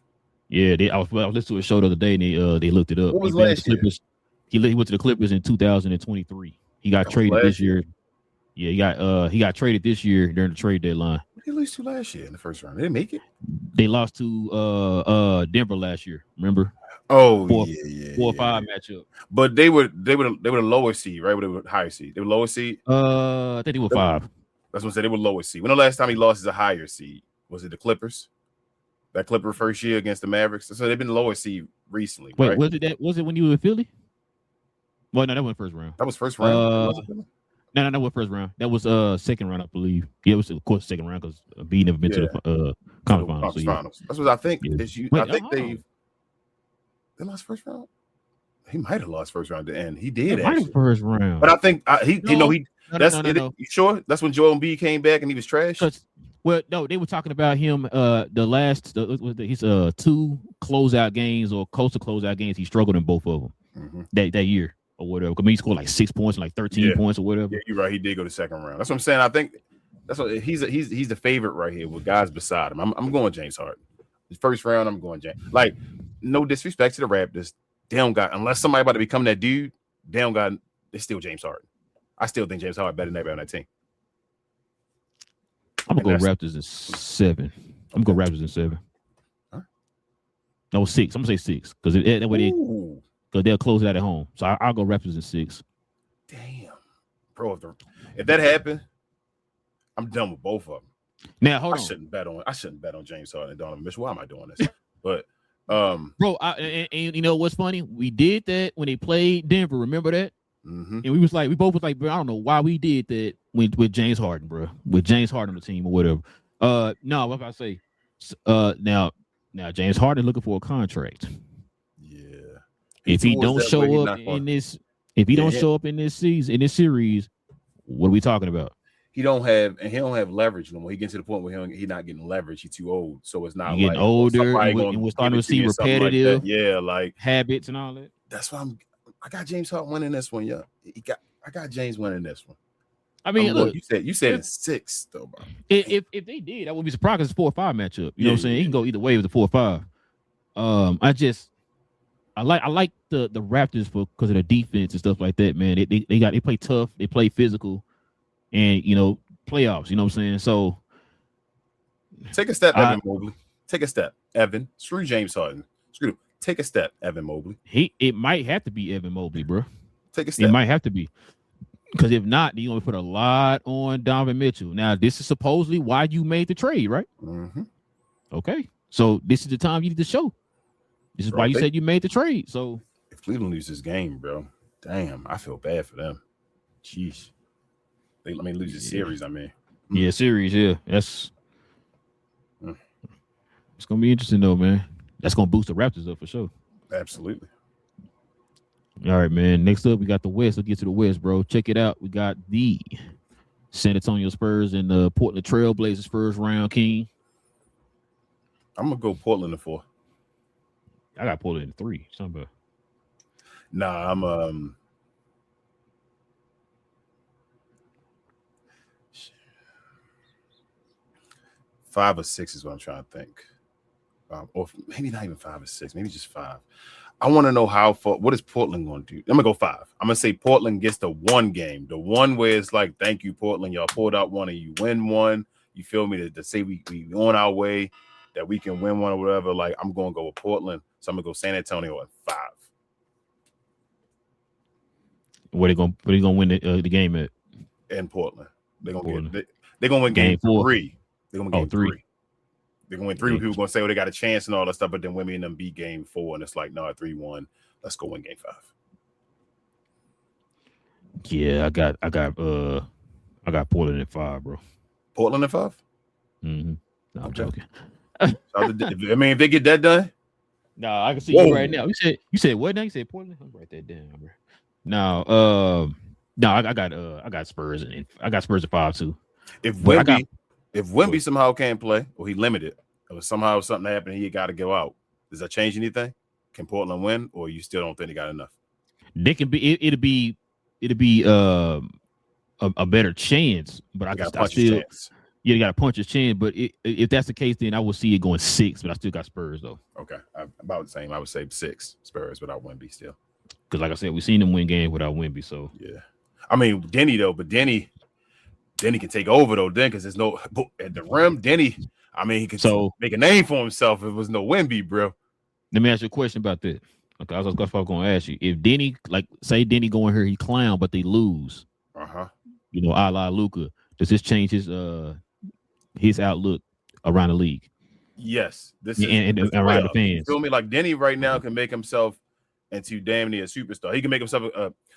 Yeah, I was listening to a show the other day and they looked it up.
What was last year?
He went to the Clippers in 2023. He got traded this year. Yeah, he got traded this year during the trade deadline.
What did he lose to last year in the first round? They didn't make it.
They lost to Denver last year. Remember?
Oh,
4 or 5 matchup.
But they were the lower seed, right? They were higher seed. They were lower seed.
I think they were 5.
That's what I said. They were lower seed. When the last time he lost is a higher seed? Was it the Clippers? That Clipper first year against the Mavericks. So they've been lower seed recently.
Wait,
right?
was it when you were in Philly? Well, no, that wasn't first round.
That was first round.
No, that was first round. That was second round, I believe. Yeah, it was of course second round because B never been to the conference finals.
That's what I think.
Yeah.
I think they lost first round. He might have lost first round at the end. He did actually
first round.
But I think No. You sure? That's when Joel Embiid came back and he was trash?
Well, no, they were talking about him his 2 closeout games or coastal closeout games. He struggled in both of them that year or whatever. I mean, he scored like 6 points and like 13 points or whatever.
Yeah, you're right. He did go to second round. That's what I'm saying. I think that's what he's the favorite right here with guys beside him. I'm going James Harden. The first round, I'm going James. Like, no disrespect to the Raptors. They don't got, unless somebody about to become that dude, it's still James Harden. I still think James Harden better than everybody on that team.
I'm gonna go Raptors in 7. I'm gonna go Raptors in 7.
Huh?
No, 6. I'm gonna say 6 because that way they'll close it out at home. So I'll go Raptors in 6.
Damn, bro! If that happened, I'm done with both of them.
Now hold on.
I shouldn't bet on James Harden and Donovan Mitchell. Why am I doing this? But
bro, and you know what's funny? We did that when they played Denver. Remember that?
Mm-hmm.
And we both was like, bro, I don't know why we did that with James Harden, bro. With James Harden on the team or whatever. No, what if I say? Now James Harden looking for a contract.
Yeah.
If he don't show up in this, show up in this season, in this series, what are we talking about?
He don't have leverage no more. He gets to the point where he's not getting leverage. He's too old, so it's not.
Getting older, and we're starting to see repetitive,
like
habits and all that.
That's why I got James Harden winning this one. Yeah, I got James winning this one.
I mean, look,
you said it's 6 though, bro.
If they did, I wouldn't be surprised. It's 4 or 5 matchup. You know what I'm saying? He can go either way with the 4 or 5. I like the Raptors because of the defense and stuff like that, man. They play tough, they play physical, and playoffs. You know what I'm saying? So
take a step, Evan Mobley. Take a step, Evan. Screw James Harden. Screw him. Take a step, Evan Mobley.
It might have to be Evan Mobley, bro.
Take a step.
It might have to be. Because if not, you're going to put a lot on Donovan Mitchell. Now, this is supposedly why you made the trade, right?
Mm-hmm.
Okay. So this is the time you need to show. This is why you said you made the trade. So
if Cleveland loses this game, bro, damn, I feel bad for them. Jeez. Let me lose the series, I mean.
Yeah, series, yeah. That's it's going to be interesting, though, man. That's going to boost the Raptors up for sure.
Absolutely.
All right, man. Next up, we got the West. Let's get to the West, bro. Check it out. We got the San Antonio Spurs and the Portland Trail Blazers first round, King.
I'm going to go Portland in 4.
I got Portland in 3. Something about.
Nah, I'm 5 or 6 is what I'm trying to think. Or maybe not even 5 or 6, maybe just 5. I want to know how far. What is Portland going to do? I'm gonna go 5. I'm gonna say Portland gets the one game, the one where it's like, thank you, Portland. Y'all pulled out one and you win one. You feel me? To say we on our way, that we can win one or whatever. Like, I'm gonna go with Portland, so I'm gonna go San Antonio at 5.
Where they gonna win the game at?
In Portland, they're gonna win game
4.
3. They're gonna win
3.
They're gonna win 3. People gonna say, "Oh, they got a chance and all that stuff," but then women and them beat game 4, and it's like, no, 3-1. Let's go win game 5.
Yeah, I got Portland at 5, bro.
Portland at 5.
Mm-hmm. No, I'm joking.
I mean, if they get that done,
no, I can see you right now. You said what now? You said Portland. I'll write that down, bro. No, I got Spurs and I got Spurs at 5 too.
If Wemby somehow can't play, or he limited, or somehow something happened and he got to go out, does that change anything? Can Portland win, or you still don't think they got enough?
They can be. It'll be a better chance, but I still. Yeah, you got to punch his chin, but if that's the case, then I will see it going 6, but I still got Spurs, though.
Okay, about the same. I would say 6 Spurs without Wemby still.
Because, like I said, we've seen them win games without Wemby, so.
Yeah. I mean, Denny, though, but Denny can take over, though, then, because there's no – at the rim, Denny, I mean, he could make a name for himself if it was no Wemby, bro.
Let me ask you a question about that. Okay, I was going to ask you. If Denny, say Denny going here, he clown, but they lose.
Uh-huh.
You know, a la Luka. Does this change his outlook around the league?
Yes. This
and around the fans.
You feel me? Like, Denny right now can make himself into damn near a superstar. He can make himself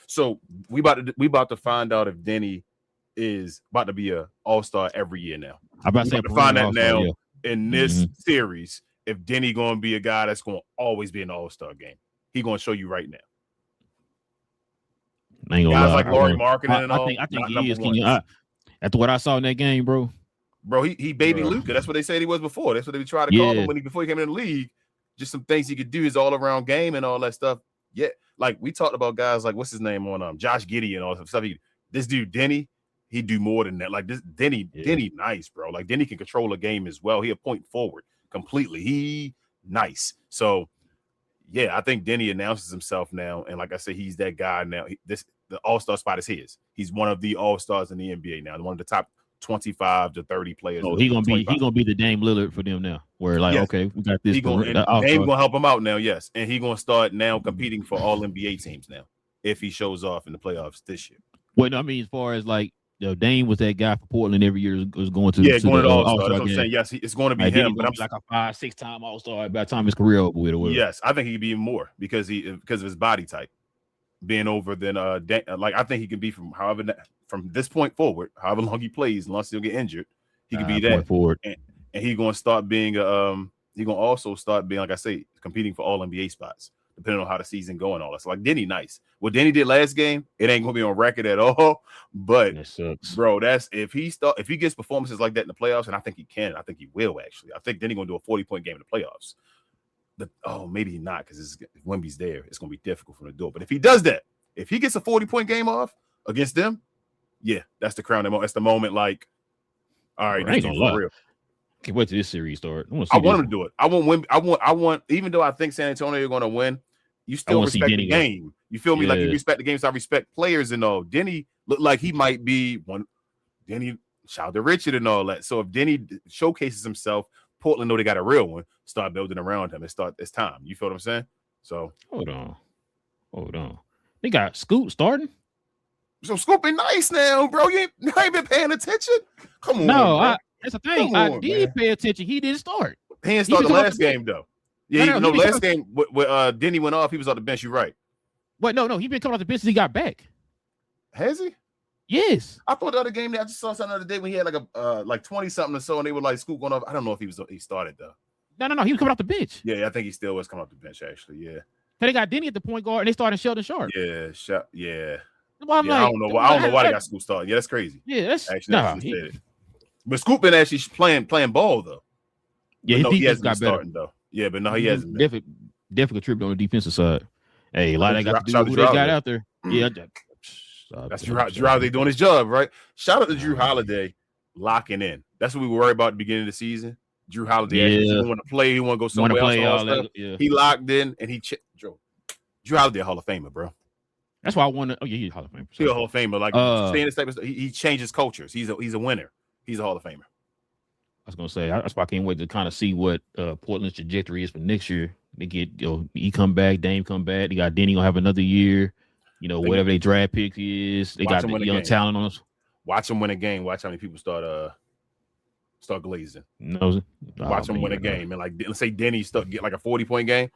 so we about to find out if Denny is about to be a all-star every year now.
I'm about to
find that now in this series, if Denny going to be a guy that's going to always be an all-star game. He going to show you right now.
I ain't gonna
guys
lie.
like Laurie Marketing and all.
I think he is. After what I saw in that game, bro.
Bro, he baby Luka. That's what they said he was before. That's what they tried to call him before he came in the league. Just some things he could do, his all-around game and all that stuff. Yeah, like we talked about guys like what's his name on Josh Giddey and all that stuff. This dude Denny, he do more than that. Like this Denny nice, bro. Like Denny can control a game as well. He a point forward completely. He nice. So yeah, I think Denny announces himself now, and like I said, he's that guy now. The all-star spot is his. He's one of the all-stars in the NBA now. One of the top 25 to 30 players.
Oh, he gonna be the Dame Lillard for them now. Where okay, we got this.
Dame gonna help him out now, yes, and he gonna start now competing for all NBA teams now if he shows off in the playoffs this year.
Well, no, I mean as far as like Dame was that guy for Portland every year was going to
going to all-star. That's what I'm saying. Yes, it's going to be him. But I'm
like a 5-6 time all-star by the time his career over with. Or whatever.
Yes, I think he could be even more because of his body type being over than like I think he can be from this point forward, however long he plays, unless he'll get injured, he can be that
forward.
And he's gonna start being he's gonna also start being, like I say, competing for all NBA spots, depending on how the season going. All that. So like Denny, nice. What Denny did last game, it ain't gonna be on record at all. But
that sucks.
Bro, that's if he gets performances like that in the playoffs, and I think he can. I think he will actually. I think Denny gonna do a 40-point game in the playoffs. Maybe not because if Wemby's there, it's gonna be difficult for him to do it. But if he does that, if he gets a 40-point game off against them, yeah, that's the crown. That's the moment. Like, all right, this is for real.
Can't wait till this series start.
I want him to do it. I want Wemby. I want. Even though I think San Antonio are going to win, you still respect the game. You feel me? Like you respect the game, so I respect players and all. Denny looked like he might be one. Denny, shout out to Richard and all that. So if Denny showcases himself, Portland know they got a real one. Start building around him. It's time. You feel what I'm saying? So
hold on. They got Scoot starting.
So Scoot be nice now, bro. You ain't been paying attention. Come on.
No, that's the thing. I did pay attention. He didn't start.
He didn't start the last game though. Yeah, last game when Denny went off, he was on the bench. You're right.
But no, he been coming off the bench since he got back.
Has he?
Yes.
I thought the other game I just saw something the other day when he had like 20 something or so, and they were like Scoot going off. I don't know if he started though.
No. He was coming off the bench.
Yeah, I think he still was coming off the bench actually. Yeah.
So they got Denny at the point guard, and they started Sheldon Sharp.
Yeah.
Well,
I don't know why they got Scoot started. Yeah, that's crazy.
Yeah, that's
actually. But Scoot been actually playing ball though.
Yeah,
he hasn't been starting though. Yeah, but no, he hasn't.
Definitely contributed on the defensive side. Hey, a lot of that got to do with who they got out there. Yeah,
that's Drew Holiday doing his job, right? Shout out to Drew Holiday locking in. That's what we were worried about at the beginning of the season. Drew Holiday actually want to play. He want to go somewhere else. He locked in and he Drew Holiday, a Hall of Famer, bro.
That's why I want to. Oh yeah, he's a Hall of Famer.
He's a Hall of Famer. Like saying this type of stuff, he changes cultures. He's a winner. He's a Hall of Famer.
I was gonna say that's why I can't wait to kind of see what Portland's trajectory is for next year. They get he come back, Dame come back. They got Denny gonna have another year. Whatever they draft pick is, they got the young talent on us.
Watch them win a game. Watch how many people start glazing. Watch them win a game. And like let's say Denny get like a 40-point game.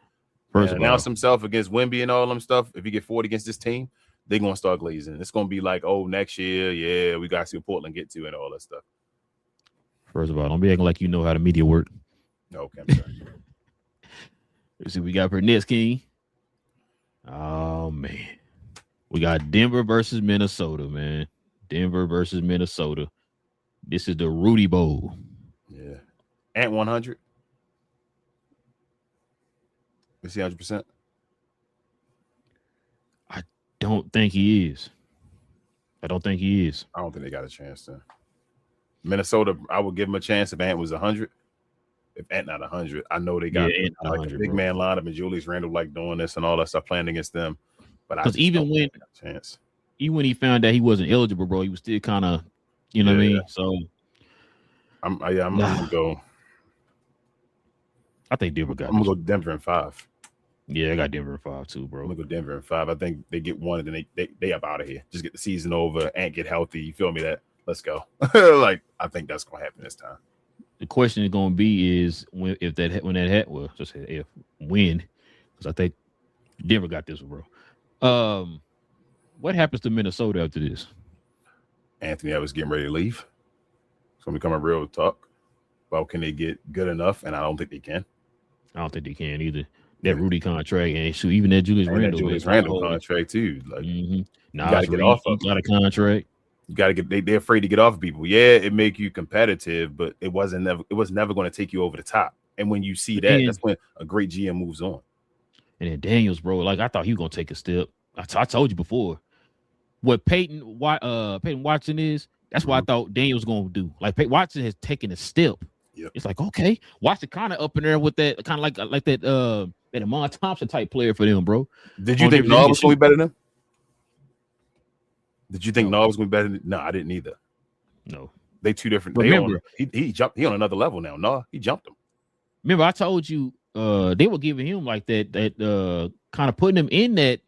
First of all, announce himself against Wemby and all them stuff. If he get 40 against this team, they're gonna start glazing. It's gonna be like, oh, next year, yeah, we gotta see what Portland get to and all that stuff.
First of all, don't be acting like you know how the media work.
Okay, I'm sorry.
Let's see, we got Nets King. Oh man. We got Denver versus Minnesota, man. Denver versus Minnesota. This is the Rudy Bowl.
Yeah. Ant 100. Is he 100%?
I don't think he is. I don't think they got a chance to. Minnesota, I would give him a chance if Ant was 100. If Ant not 100, I know they got like a big man lineup and Julius Randle like doing this and all that stuff playing against them. But because even when he found out he wasn't eligible, bro, he was still kind of, what I mean. So
I'm gonna go.
I think Denver got.
I'm gonna go Denver in 5.
Yeah, I got Denver in 5 too, bro.
I'm gonna go Denver in 5. I think they get one and then they up out of here. Just get the season over. Ant get healthy. You feel me? Let's go. Like I think that's gonna happen this time.
The question is gonna be is when because I think Denver got this one, bro. What happens to Minnesota after this?
Anthony Edwards getting ready to leave. It's gonna become a real talk about can they get good enough, and I don't think they can.
I don't think they can either. That Rudy contract and shoot, even that Julius Randle
contract too. Like,
you gotta get off of got a contract.
You gotta get. They're afraid to get off of people. Yeah, it make you competitive, but it was never going to take you over the top. And when you see that, that's when a great GM moves on.
And then Daniels, bro, like I thought he was gonna take a step. I told you before what Peyton Watson is. That's what I thought Daniels was gonna do. Like Peyton Watson has taken a step.
Yep.
It's like okay, Watson kind of up in there with that kind of like that Amon Thompson type player for them, bro.
Did you think Noah was gonna be better than him? Did you think Noah was gonna be better than? No, I didn't either.
No,
they two different. Remember, he jumped. He on another level now. Noah, he jumped him.
Remember, I told you they were giving him like that kind of putting him in that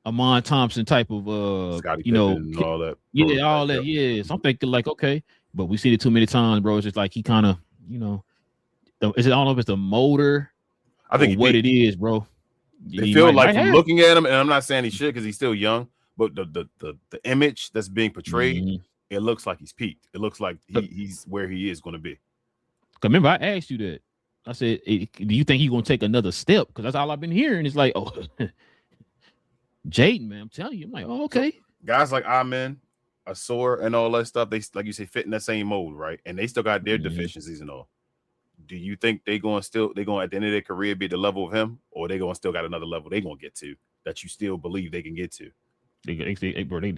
Amon Thompson type of
Scottie Pippen and all that.
Yeah, all that. Yeah, so I'm thinking like okay, but we seen it too many times, bro. It's just like he kind of is it? I don't know if it's the motor.
I think
what it is, bro.
They feel like from looking at him, and I'm not saying he should because he's still young, but the image that's being portrayed, it looks like he's peaked. It looks like he's where he is going to be.
Remember, I asked you that. I said, do you think he's going to take another step? Because that's all I've been hearing. It's like, oh, Jaden, man, I'm telling you. I'm like, oh, okay.
Guys like Amen, Asor, and all that stuff, they, like you say, fit in that same mold, right? And they still got their deficiencies and all. Do you think they going at the end of their career be at the level of him, or they going to still got another level they going to get to that you still believe they can get to?
They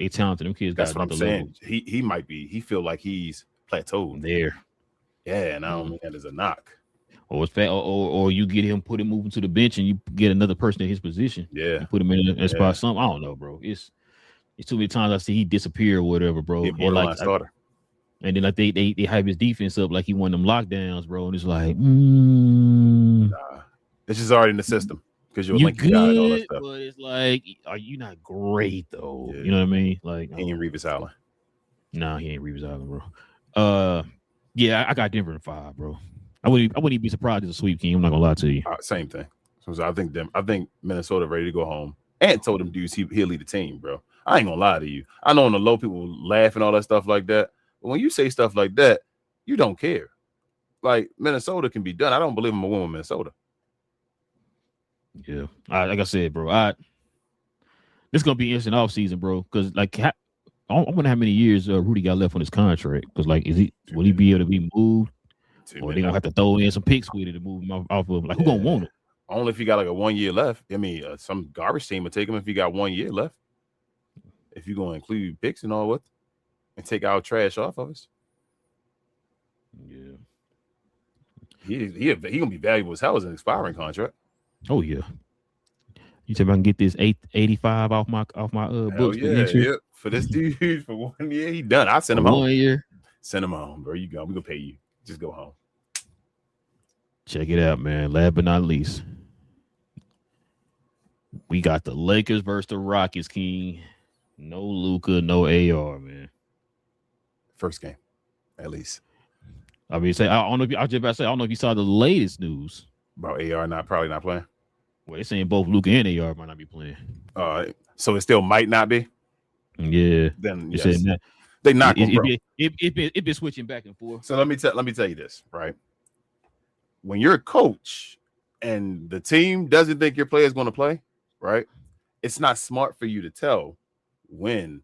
talented. Them kids.
That's what I'm saying. He might be. He feel like he's plateaued
there.
Yeah, and I don't think that is a knock.
Or it's fat, or you get him, put him moving to the bench, and you get another person in his position.
Yeah,
you put him in a spot. Something I don't know, bro. It's too many times I see he disappear or whatever, bro.
Borderline starter.
And then like they hype his defense up like he won them lockdowns, bro. And it's like, nah.
This is already in the system because you're like, and all that stuff.
But it's like, are you not great though? Yeah. You know what I mean? Like
he ain't Revis Island.
Nah, he ain't Revis Island, bro. Yeah, I got Denver in 5, bro. I wouldn't even be surprised as a sweep, King. I'm not gonna lie to you.
Same thing. So I think Minnesota ready to go home. Ant told them dudes he'll lead the team, bro. I ain't gonna lie to you. I know on the low people laugh and all that stuff like that. But when you say stuff like that, you don't care. Like Minnesota can be done. I don't believe I'm a win with Minnesota.
Yeah, like I said, bro. This is gonna be interesting off season, bro. Because like, I wonder how many years Rudy got left on his contract. Because like, will he be able to be moved, or they gonna have to throw in some picks with it to move him off of him? Like, who gonna want him?
Only if you got like a 1 year left. I mean, some garbage team will take him if you got 1 year left. If you're gonna include picks and all what. And take our trash off of us.
Yeah,
he gonna be valuable as hell as an expiring contract.
Oh yeah, You said I can get this 85 off my books for next year.
Yep. For this dude for 1 year, he done. I send him
For
home.
1 year.
Send him home, bro. You go. We gonna pay you. Just go home.
Check it out, man. Last but not least, we got the Lakers versus the Rockets, King. No Luka, no AR, man.
First game, at least.
I mean, I don't know if I was just about to say, I don't know if you saw the latest news
About AR probably not playing.
Well, they're saying both Luka and AR might not be playing.
So it still might not be.
Yeah.
Then
Yes.
yes. They not gonna, bro.
It been switching back and forth.
So let me tell you this, right? When you're a coach and the team doesn't think your player is going to play, right? It's not smart for you to tell when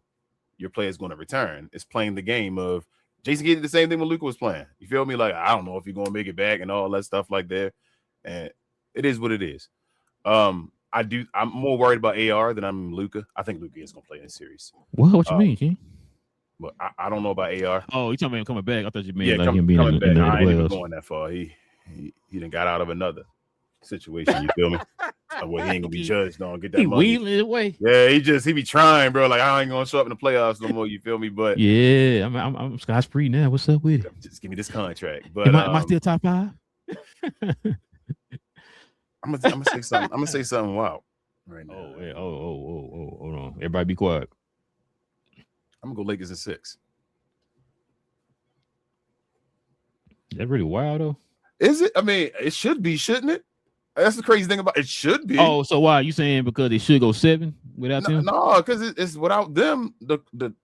your player is going to return. It's playing the game of Jason did the same thing when Luka was playing. You feel me? Like, I don't know if you're going to make it back and all that stuff like that. And it is what it is. I'm more worried about AR than I'm Luka. I think Luka is going to play in this series.
What you mean, King?
But I don't know about AR.
Oh, you talking about him coming back? I thought you meant
him
being
coming back.
in the
I ain't even
playoffs.
going that far. He done got out of another situation. You feel me? Where he ain't gonna be judged on. Get that
He
money.
wheeling it away.
Yeah, he be trying, bro. Like, I ain't gonna show up in the playoffs no more. You feel me? But
yeah, I'm scotch free now. What's up with it?
just give me this contract. But
am I still top 5?
I'm gonna say something. I'm gonna say something wild right now.
Oh, yeah. Oh, hold on. Everybody be quiet.
I'm gonna go Lakers in 6.
That's really wild though.
Is it? I mean, it should be, shouldn't it? That's the crazy thing about it. Should be.
Oh, so why you saying because they should go 7 without them?
No, because it's without them. The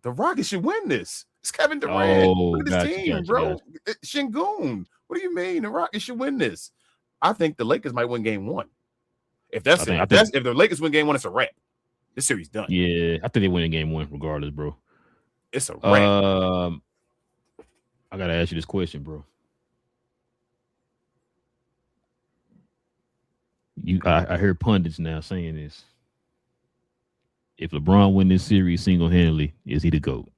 Rockets should win this. It's Kevin Durant.
Oh,
Look at this team, bro. Shingun. What do you mean? The Rockets should win this. I think the Lakers might win game 1. If if the Lakers win game 1, it's a wrap. This series done.
Yeah, I think they win in game 1 regardless, bro.
It's a wrap.
I gotta ask you this question, bro. I hear pundits now saying this. If LeBron win this series single-handedly, is he the GOAT?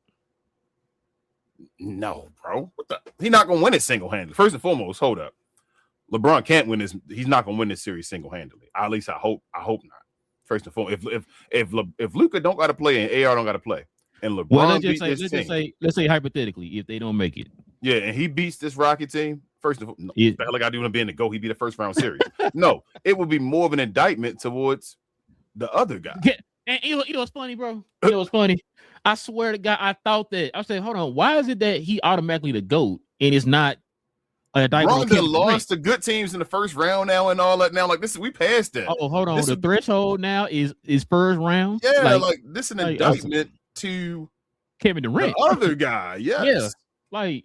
No, bro. He's not gonna win it single-handedly. First and foremost, hold up. LeBron can't win this. He's not gonna win this series single-handedly. At least I hope not. First and foremost, if Luka don't gotta play and AR don't gotta play, and LeBron
let's say hypothetically, if they don't make it.
Yeah, and he beats this Rocket team. First of all, like I do want to be in the GOAT, he beat the first round series. No, it would be more of an indictment towards the other guy.
And you know what's funny, bro? You know what's funny? I swear to God, I thought that. I said, hold on, why is it that he automatically the GOAT and it's not a indictment?
Ronda lost to good teams in the first round now and all that. Now, like this, we passed that.
Oh, hold on. The threshold now is first round.
Yeah, like this is an indictment to
Kevin Durant,
the other guy. Yes.
Yeah, like.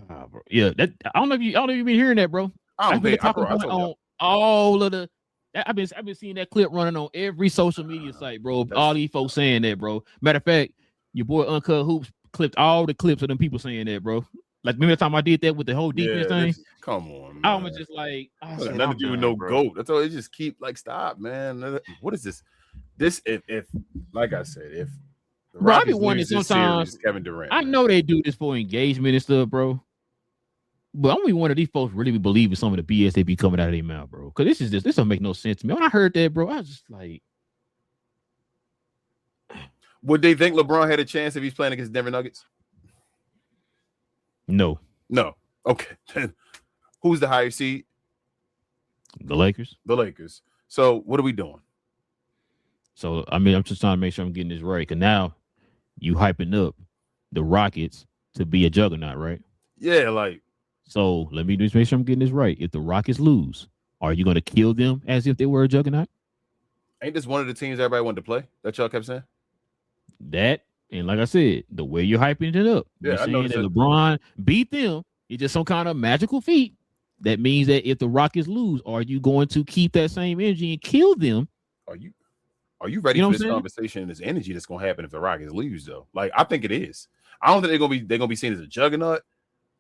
Bro. Yeah, that I don't know if you've been hearing that, bro. I've been talking on all of the. I've been seeing that clip running on every social media site, bro. All these folks saying that, bro. Matter of fact, your boy Uncut Hoops clipped all the clips of them people saying that, bro. Like remember the time I did that with the whole defense thing?
Come on, man.
I was just like,
nothing to do with no GOAT. That's all. It just keep like stop, man. What is this? This if like I said, if
bro, I be wondering sometimes.
Kevin Durant.
I know they do this for engagement and stuff, bro. But I'm wondering if these folks really believe in some of the BS they be coming out of their mouth, bro. Because this don't make no sense to me. When I heard that, bro, I was just like,
would they think LeBron had a chance if he's playing against Denver Nuggets?
No.
Okay. Who's the higher seed?
The Lakers.
So what are we doing?
So I mean, I'm just trying to make sure I'm getting this right. Because now you hyping up the Rockets to be a juggernaut, right?
Yeah, like.
So let me just make sure I'm getting this right. If the Rockets lose, are you going to kill them as if they were a juggernaut?
Ain't this one of the teams everybody wanted to play that y'all kept saying?
That, and like I said, the way you're hyping it up, you're saying that LeBron beat them, it's just some kind of magical feat. That means that if the Rockets lose, are you going to keep that same energy and kill them?
Are you ready for this conversation and this energy that's going to happen if the Rockets lose, though? Like, I think it is. I don't think they're gonna be seen as a juggernaut.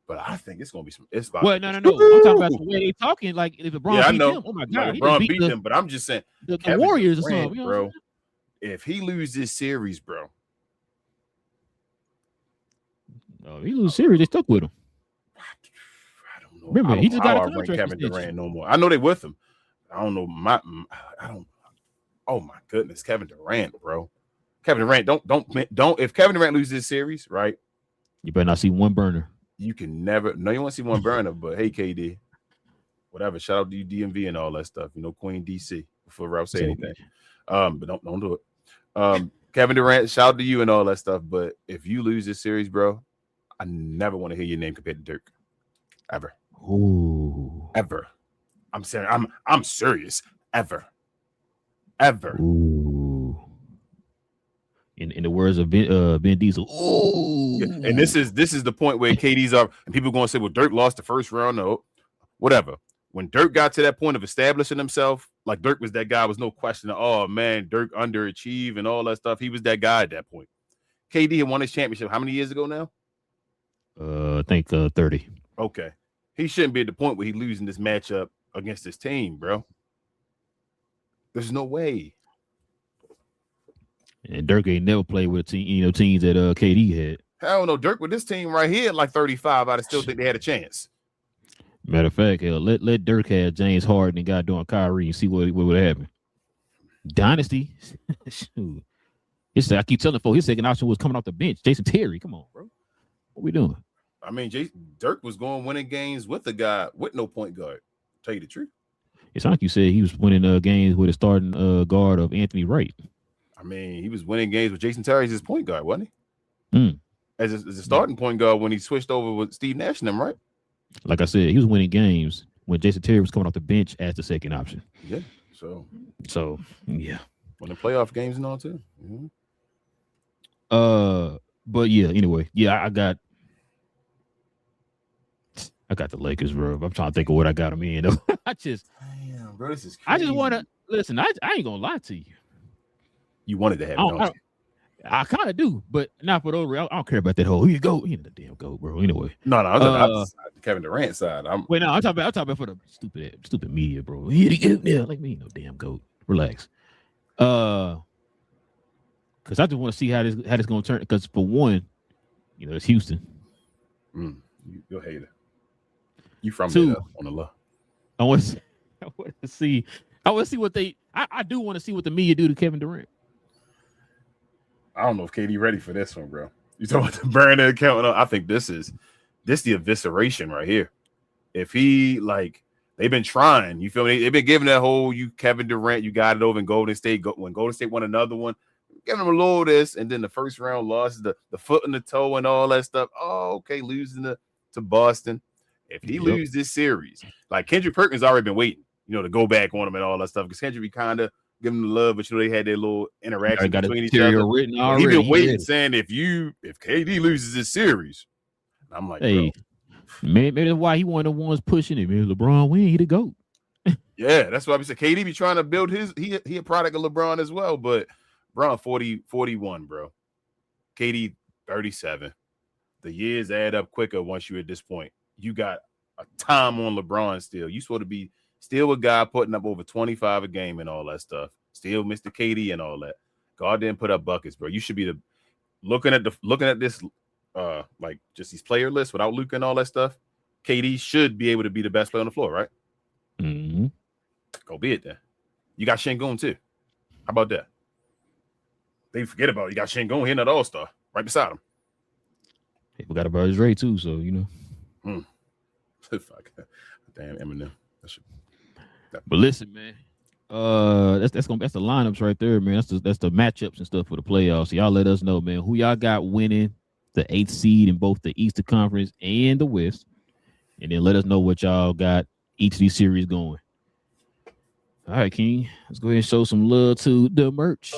But I think it's gonna be some. It's about.
Well, no. I'm talking about the way they talking. Like if LeBron beat them, oh my God,
like LeBron beat them. But I'm just saying,
the Warriors or something, you know
bro. If he loses this series, bro.
Oh, he lose series, they stuck with him.
I don't know.
Remember, he just got a
contract. Kevin Durant no more. I know they with him. I don't know. Oh my goodness, Kevin Durant, bro. Kevin Durant, don't. If Kevin Durant loses this series, right?
You better not see one burner.
You can never. No, you want to see one burner, but hey, KD, whatever. Shout out to you, DMV, and all that stuff. You know, Queen DC. Before Ralph say anything, but don't do it. Kevin Durant, shout out to you and all that stuff. But if you lose this series, bro, I never want to hear your name compared to Dirk, ever.
Ooh.
Ever. I'm serious. I'm serious. Ever.
Ooh. In the words of Ben Diesel. Ooh.
Yeah. And this is the point where KD's up, and people are going to say, well, Dirk lost the first round. No, whatever. When Dirk got to that point of establishing himself, like Dirk was that guy, was no question. Oh man, Dirk underachieved and all that stuff. He was that guy at that point. KD had won his championship how many years ago now?
I think 30.
Okay. He shouldn't be at the point where he's losing this matchup against his team, bro. There's no way.
And Dirk ain't never played with a team, teams that KD had.
Hell no, Dirk with this team right here at like 35, I'd still think they had a chance.
Matter of fact, hell, let Dirk have James Harden and got doing Kyrie and see what would happen. Dynasty. I keep telling folks his second option was coming off the bench. Jason Terry, come on, bro. What we doing?
I mean, Dirk was going winning games with a guy with no point guard. Tell you the truth.
It's like you said he was winning games with a starting guard of Anthony Wright.
I mean, he was winning games with Jason Terry as his point guard, wasn't he? As a starting point guard when he switched over with Steve Nash and them, right?
Like I said, he was winning games when Jason Terry was coming off the bench as the second option.
Yeah.
So yeah.
Winning playoff games and all too. Mm-hmm.
But yeah, anyway, yeah, I got the Lakers, bro. I'm trying to think of what I got them in.
Damn, bro, this is crazy.
I just want to listen. I ain't gonna lie to you.
You wanted to have it, don't you?
I kind of do, but not for those. I don't care about that whole. Here you go, the damn goat, bro. Anyway,
no, I'm talking about the Kevin Durant side. I'm
talking about for the stupid media, bro. Yeah, like me, no damn goat. Relax. Because I just want to see how this gonna turn. Because for one, it's Houston.
You're a hater. You from
Two,
there on the low.
I want to see what they. I do want to see what the media do to Kevin Durant.
I don't know if KD ready for this one, bro. You talking about the burner account? I think this the evisceration right here. If he they've been trying, you feel me? They've been giving that whole Kevin Durant, you got it over in Golden State. When Golden State won another one, giving them a little of this, and then the first round lost the foot and the toe and all that stuff. Oh, okay, losing to Boston. If he loses this series, like Kendrick Perkins already been waiting, to go back on him and all that stuff because Kendrick be kind of giving him the love, but they had their little interaction between each other. He been waiting, saying if KD loses this series, I'm like,
hey, maybe that's why he one of the ones pushing it. Man, LeBron win, he the GOAT.
Yeah, that's why we said KD be trying to build his. He a product of LeBron as well, but LeBron 41, bro. KD 37. The years add up quicker once you're at this point. You got a time on LeBron still. You supposed to be still a guy putting up over 25 a game and all that stuff. Still Mr. KD and all that. God didn't put up buckets, bro. You should be looking at this like just these player lists without Luka and all that stuff. KD should be able to be the best player on the floor, right?
Mm-hmm.
Go be it then. You got Şengün too. How about that? They forget about it. You got Şengün hitting that all-star right beside him.
He forgot about his Ray too, so
Fuck. Damn Eminem.
But listen, man. That's the lineups right there, man. That's the matchups and stuff for the playoffs. So y'all let us know, man, who y'all got winning the 8th seed in both the Eastern Conference and the West. And then let us know what y'all got each of these series going. All right, King. Let's go ahead and show some love to the merch.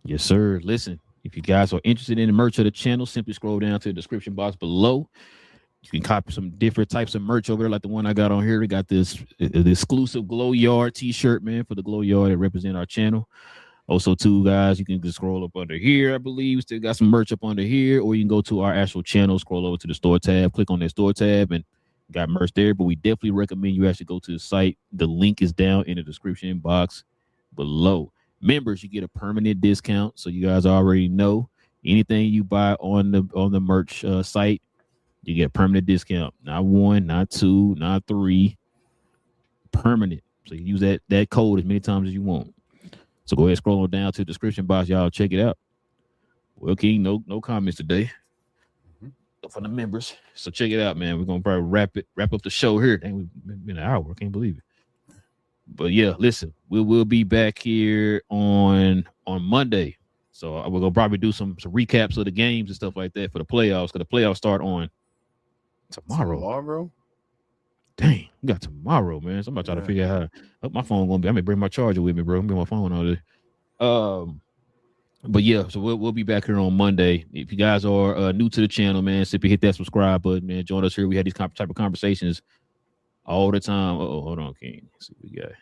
Yes, sir. Listen, if you guys are interested in the merch of the channel, simply scroll down to the description box below. You can copy some different types of merch over there, like the one I got on here. We got the exclusive GloYard t-shirt, man, for the GloYard that represent our channel. Also, too, guys, you can just scroll up under here. I believe we still got some merch up under here, or you can go to our actual channel, scroll over to the store tab, click on that store tab, and got merch there. But we definitely recommend you actually go to the site. The link is down in the description box below. Members, you get a permanent discount, so you guys already know anything you buy on the merch site, you get a permanent discount. Not one, not two, not three. Permanent. So you can use that code as many times as you want. So go ahead, scroll on down to the description box, y'all. Check it out. Well, King, no comments today from the members. So check it out, man. We're gonna probably wrap up the show here. Dang, we've been an hour. I can't believe it. But yeah, listen, we'll be back here on Monday. So we're gonna probably do some recaps of the games and stuff like that for the playoffs. Because the playoffs start on tomorrow. Dang, we got tomorrow, man. So I'm about to try to figure out how my phone gonna be. I may bring my charger with me, bro. I'm bring my phone all day. But yeah, so we'll be back here on Monday. If you guys are new to the channel, man, simply hit that subscribe button, man. Join us here. We had these type of conversations all the time. Oh, hold on, King. Let's see what we got.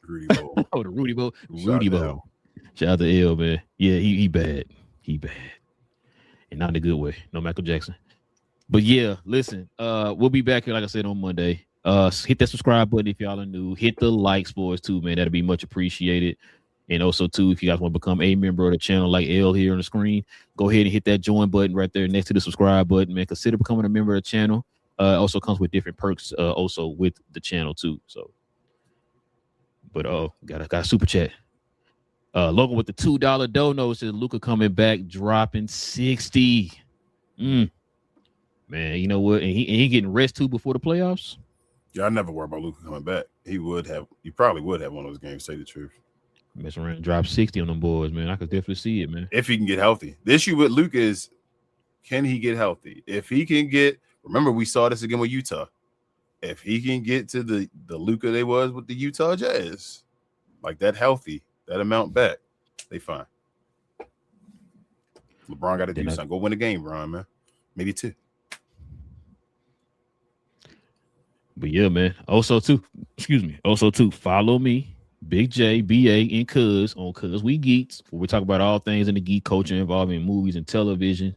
Rudy Bowl.
The Rudy Bowl. Rudy Bowl. Shout out to L, man. Yeah, he bad. He bad. And not in a good way. No Michael Jackson. But yeah, listen, we'll be back here, like I said, on Monday. Hit that subscribe button if y'all are new. Hit the likes for us too, man. That'll be much appreciated. And also too, if you guys want to become a member of the channel, like L here on the screen, go ahead and hit that join button right there next to the subscribe button, man. Consider becoming a member of the channel. Also comes with different perks, also with the channel too. So, but got a super chat. Logan with the $2 dono says Luka coming back, dropping 60. Man, you know what? And he getting rest too before the playoffs.
Yeah, I never worry about Luka coming back. He probably would have one of those games, say the truth.
Mess around and drop 60 on them boys, man. I could definitely see it, man.
If he can get healthy. The issue with Luka is, can he get healthy? If he can remember we saw this again with Utah. If he can get to the Luka they was with the Utah Jazz, like that healthy, that amount back, they fine. LeBron got to do something. Go win a game, Bron, man. Maybe two.
But yeah, man. Also too, follow me, Big J, BA, and Cuz on Cuz We Geeks, where we talk about all things in the geek culture involving movies and television.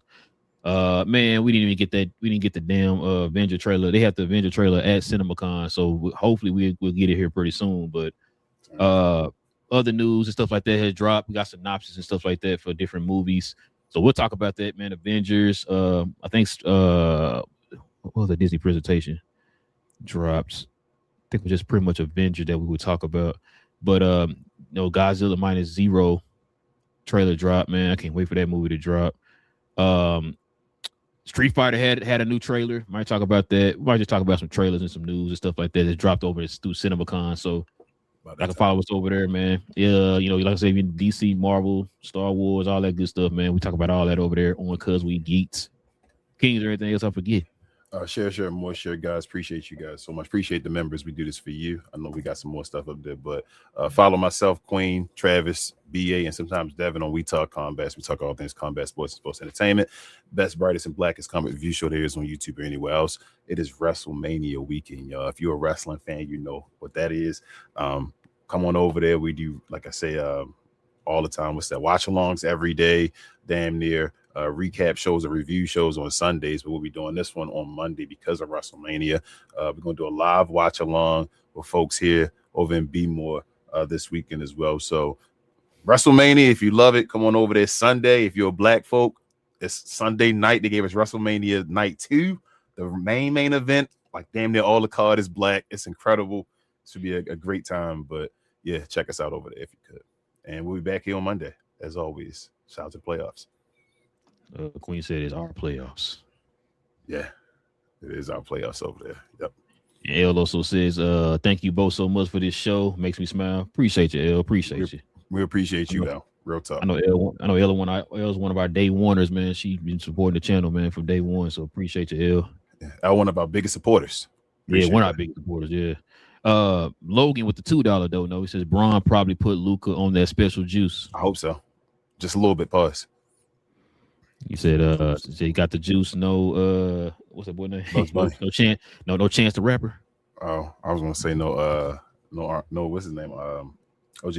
Man, we didn't get the damn Avenger trailer. They have the Avenger trailer at CinemaCon, so hopefully we'll get it here pretty soon. But other news and stuff like that has dropped. We got synopsis and stuff like that for different movies. So we'll talk about that, man. Avengers. I think what was the Disney presentation? Drops. I think it was just pretty much Avenger that we would talk about. But Godzilla Minus Zero trailer drop, man. I can't wait for that movie to drop. Street Fighter had a new trailer. Might talk about that. We might just talk about some trailers and some news and stuff like that. It dropped over through CinemaCon. So I can follow us over there, man. Yeah, like I said, DC, Marvel, Star Wars, all that good stuff, man. We talk about all that over there on Cuz We Geeks. Kings or anything else I forget.
Share more, guys. Appreciate you guys so much. Appreciate the members. We do this for you. I know we got some more stuff up there, but follow myself, Queen, Travis, BA, and sometimes Devin on We Talk Combat. We talk all things combat, sports, and sports entertainment. Best, brightest, and blackest combat review show there is on YouTube or anywhere else. It is WrestleMania weekend, y'all. If you're a wrestling fan, you know what that is. Come on over there. We do, like I say, all the time. What's that? Watch-alongs every day, damn near. Recap shows and review shows on Sundays, but we'll be doing this one on Monday because of WrestleMania. We're going to do a live watch along with folks here over in B-More this weekend as well. So WrestleMania, if you love it, come on over there Sunday. If you're a black folk, it's Sunday night. They gave us WrestleMania night 2, the main event. Like damn near all the card is black. It's incredible. This would be a great time. But yeah, check us out over there if you could. And we'll be back here on Monday as always. Shout out to the playoffs.
Queen said it's our playoffs.
Yeah, it is our playoffs over there. Yep.
And L also says, thank you both so much for this show. Makes me smile. Appreciate you, L. Appreciate you.
We appreciate you, L. Real talk.
I know L's one of our day oneers, man. She's been supporting the channel, man, from day one. So appreciate you, L.
Yeah, L, one of our biggest supporters.
Appreciate one of our biggest supporters, yeah. Logan with the $2 dono. He says Bron probably put Luka on that special juice.
I hope so. Just a little bit. Pause.
You said he got the juice. What's that boy name?
No
Chance the Rapper.
Oh, I was gonna say no No, what's his name? OJ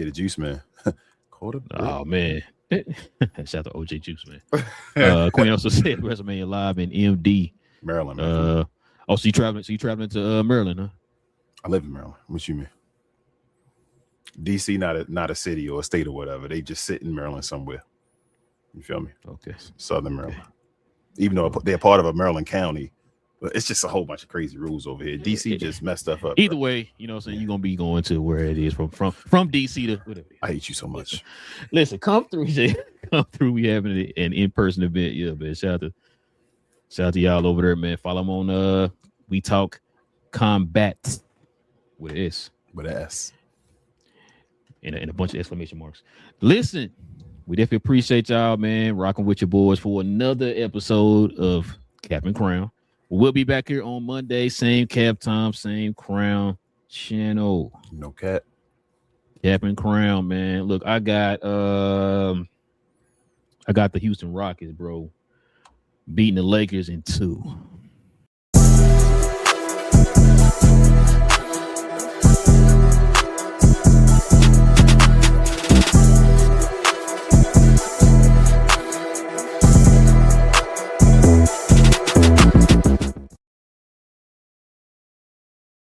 the Juice Man.
Oh man. Shout out to OJ Juice, man. Queen also said WrestleMania Live in MD.
Maryland, man.
So you traveling to Maryland, huh?
I live in Maryland. What you mean? DC not a city or a state or whatever. They just sit in Maryland somewhere. You feel me?
Okay.
Southern Maryland. Even though they're part of a Maryland county, but it's just a whole bunch of crazy rules over here. DC just messed stuff up.
Either way, you know what I'm saying? You're gonna be going to where it is from DC to whatever.
I hate you so much.
Listen, come through. Come through. We having an in-person event. Yeah, man. Shout out to y'all over there, man. Follow them on We Talk Combat with an S.
With an S.
And a bunch of exclamation marks. Listen, we definitely appreciate y'all, man, rocking with your boys for another episode of Cap and Crown. We'll be back here on Monday, same cap time, same crown channel.
No cap.
Cap and Crown, man. Look, I got the Houston Rockets, bro, beating the Lakers in 2.